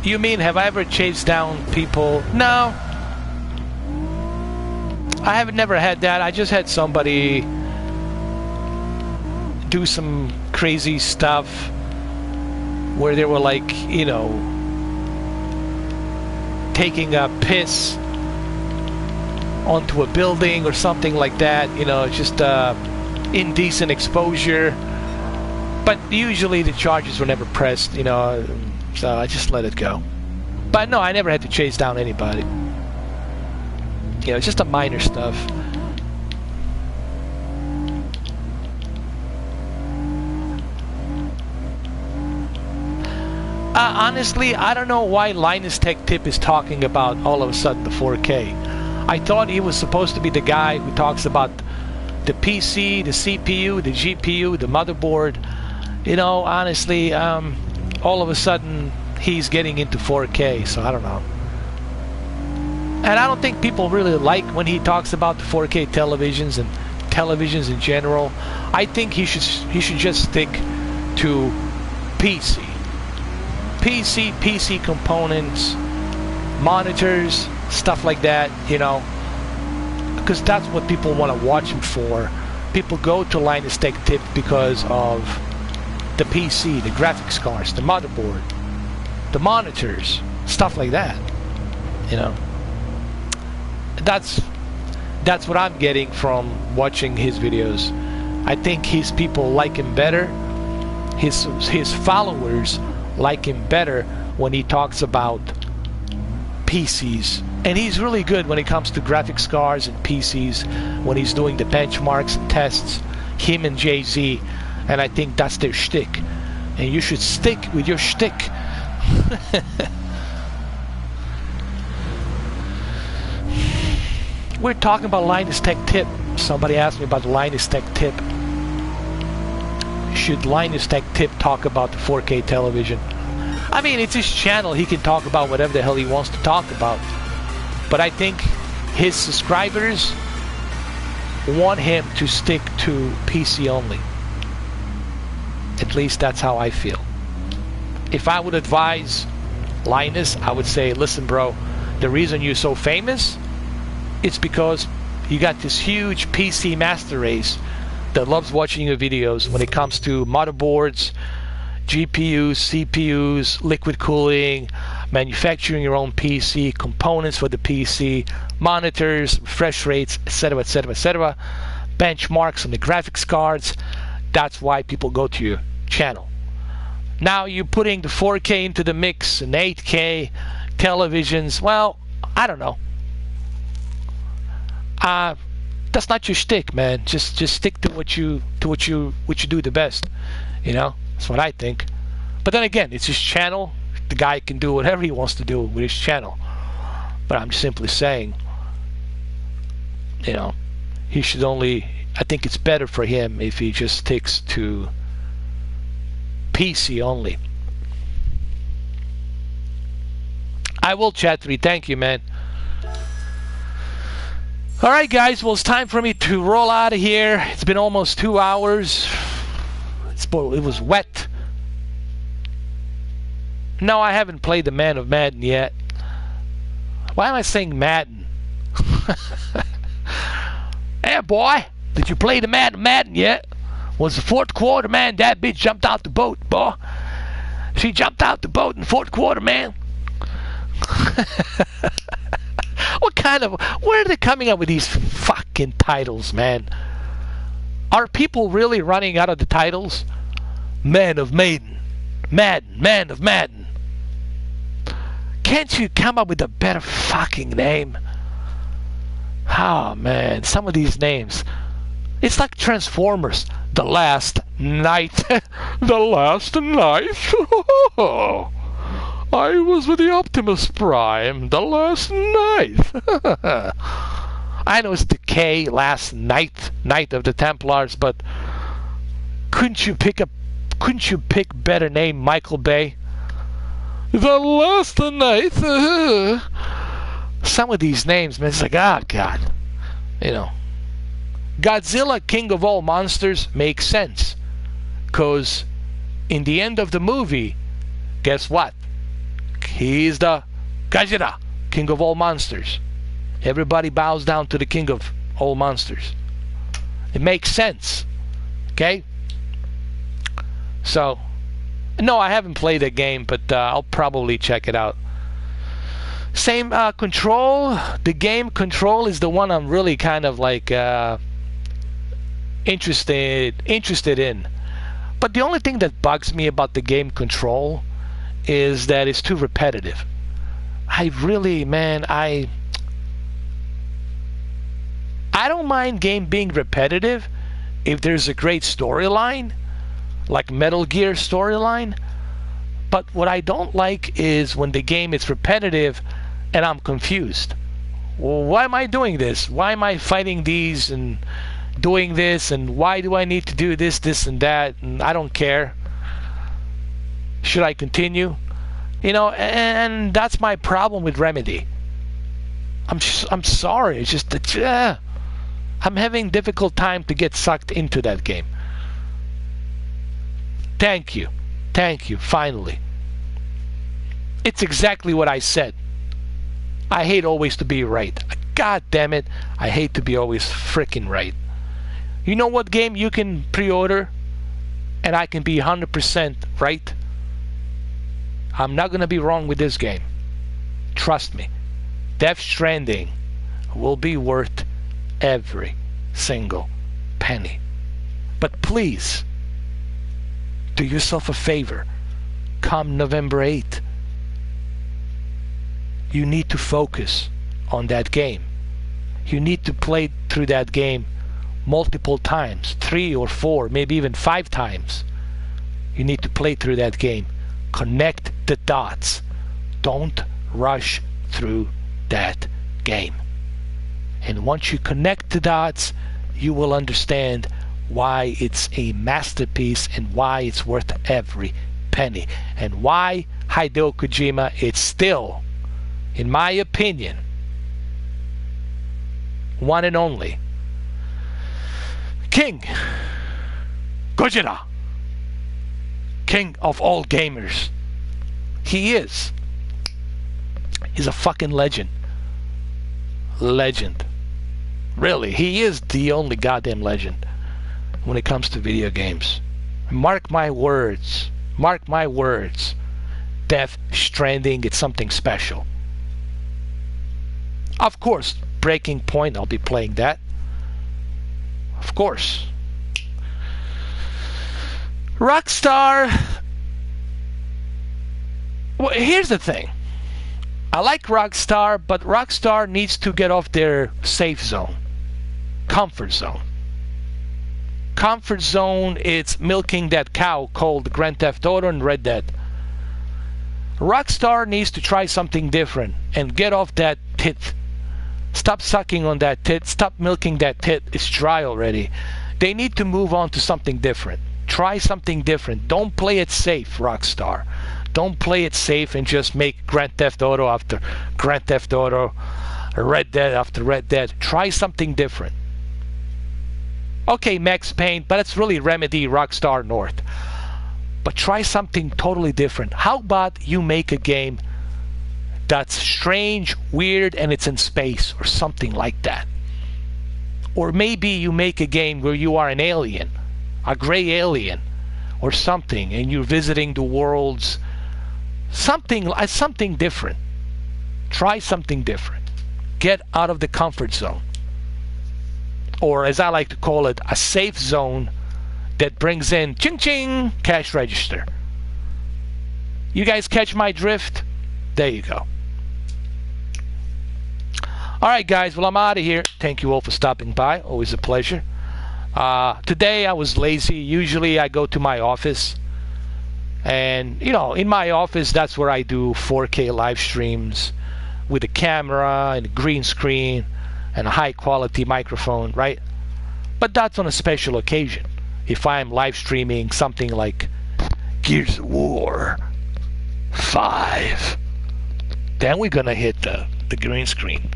You mean, have I ever chased down people? No. I have never had that. I just had somebody do some crazy stuff where they were like, taking a piss onto a building or something like that. Just indecent exposure. But usually the charges were never pressed, so I just let it go. But no, I never had to chase down anybody. It's just a minor stuff. Honestly, I don't know why Linus Tech Tip is talking about all of a sudden the 4K. I thought he was supposed to be the guy who talks about the PC, the CPU, the GPU, the motherboard. Honestly, all of a sudden he's getting into 4K, so I don't know. And I don't think people really like when he talks about the 4K televisions and televisions in general. I think he should just stick to PC. PC components, monitors, stuff like that, because that's what people want to watch him for. People go to Linus Tech Tip because of the PC, the graphics cards, the motherboard, the monitors, stuff like that. That's what I'm getting from watching his videos. I think his people like him better. His followers like him better when he talks about PCs. And he's really good when it comes to graphics cards and PCs, when he's doing the benchmarks and tests, him and Jay-Z. And I think that's their shtick. And you should stick with your shtick. We're talking about Linus Tech Tip. Somebody asked me about the Linus Tech Tip. Should Linus Tech Tip talk about the 4K television? I mean, it's his channel. He can talk about whatever the hell he wants to talk about. But I think his subscribers want him to stick to PC only. At least that's how I feel. If I would advise Linus, I would say, listen, bro, the reason you're so famous, it's because you got this huge PC master race that loves watching your videos when it comes to motherboards, GPUs, CPUs, liquid cooling, manufacturing your own PC, components for the PC, monitors, refresh rates, etc., etc., etc., benchmarks on the graphics cards. That's why people go to your channel. Now you're putting the 4K into the mix and 8K televisions. Well, I don't know. That's not your shtick, man. Just stick to what you do the best. You know, that's what I think. But then again, it's his channel. The guy can do whatever he wants to do with his channel. But I'm simply saying, you know, he should only. I think it's better for him if he just sticks to PC only. I will, Chat3. Thank you, man. Alright, guys. Well, it's time for me to roll out of here. It's been almost 2 hours. It was wet. No, I haven't played the Man of Madden yet. Why am I saying Madden? Hey, boy. Did you play the Madden yet? Was the fourth quarter, man? That bitch jumped out the boat, boy. She jumped out the boat in the fourth quarter, man. What kind of... Where are they coming up with these fucking titles, man? Are people really running out of the titles? Man of Maiden. Madden. Man of Madden. Can't you come up with a better fucking name? Oh, man. Some of these names... It's like Transformers. The Last Night. The Last Night. I was with the Optimus Prime. The Last Night. I know it's the K, Last Night, Night of the Templars, but couldn't you pick better name, Michael Bay? The Last Night. Some of these names, man, it's like, oh God, you know. Godzilla, King of All Monsters makes sense, because in the end of the movie, guess what? He's the Godzilla, King of All Monsters. Everybody bows down to the King of All Monsters. It makes sense. Okay? So, no, I haven't played that game, but I'll probably check it out. Same Control. The game Control is the one I'm really kind of like interested in. But the only thing that bugs me about the game Control is that it's too repetitive. I really, man, I don't mind game being repetitive if there's a great storyline, like Metal Gear storyline. But what I don't like is when the game is repetitive and I'm confused. Well, why am I doing this? Why am I fighting these and doing this, and why do I need to do this, this, and that? And I don't care. Should I continue? You know, and that's my problem with Remedy. I'm sorry. It's just that I'm having difficult time to get sucked into that game. Thank you. Finally. It's exactly what I said. I hate always to be right. God damn it. I hate to be always freaking right. You know what game you can pre-order and I can be 100% right? I'm not going to be wrong with this game. Trust me. Death Stranding will be worth every single penny. But please, do yourself a favor. Come November 8th, you need to focus on that game. You need to play through that game multiple times, 3 or 4, maybe even 5 times. You need to play through that game. Connect the dots. Don't rush through that game. And once you connect the dots, you will understand why it's a masterpiece and why it's worth every penny. And why Hideo Kojima, it's still, in my opinion, one and only King Gojira, King of all gamers. He is. He's a fucking legend. Legend. Really, he is the only goddamn legend when it comes to video games. Mark my words. Mark my words. Death Stranding, it's something special. Of course, Breaking Point, I'll be playing that. Of course. Rockstar. Well, here's the thing. I like Rockstar, but Rockstar needs to get off their safe zone. Comfort zone. Comfort zone, it's milking that cow called Grand Theft Auto and Red Dead. Rockstar needs to try something different and get off that tit. Stop sucking on that tit. Stop milking that tit. It's dry already. They need to move on to something different. Try something different. Don't play it safe, Rockstar. Don't play it safe and just make Grand Theft Auto after Grand Theft Auto, Red Dead after Red Dead. Try something different. Okay, Max Payne, but it's really Remedy, Rockstar North. But try something totally different. How about you make a game that's strange, weird, and it's in space or something like that? Or maybe you make a game where you are an alien, a gray alien or something, and you're visiting the worlds. Something different. Try something different. Get out of the comfort zone. Or as I like to call it, a safe zone that brings in ching ching cash register. You guys catch my drift? There you go. Alright guys, well I'm out of here. Thank you all for stopping by. Always a pleasure. Today I was lazy. Usually I go to my office. And, you know, in my office that's where I do 4K live streams with a camera and a green screen and a high quality microphone, right? But that's on a special occasion. If I'm live streaming something like Gears of War 5, then we're gonna hit the green screen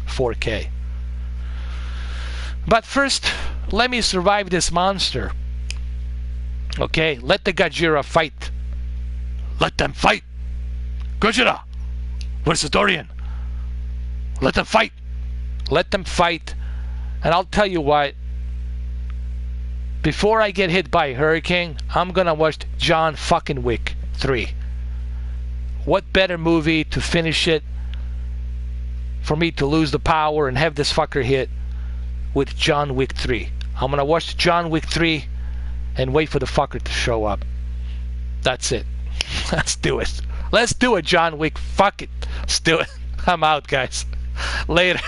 4K. But first, let me survive this monster. Okay, let the Gajira fight. Let them fight. Gajira, where's the Dorian? Let them fight. Let them fight. And I'll tell you what, before I get hit by a hurricane, I'm gonna watch John fucking Wick 3. What better movie to finish it for me to lose the power and have this fucker hit with John Wick 3. I'm gonna watch John Wick 3 and wait for the fucker to show up. That's it. Let's do it. Let's do it, John Wick. Fuck it. Let's do it. I'm out, guys. Later.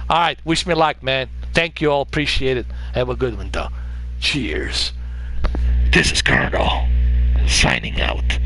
Alright, wish me luck, man. Thank you all. Appreciate it. Have a good one, though. Cheers. This is Colonel, signing out.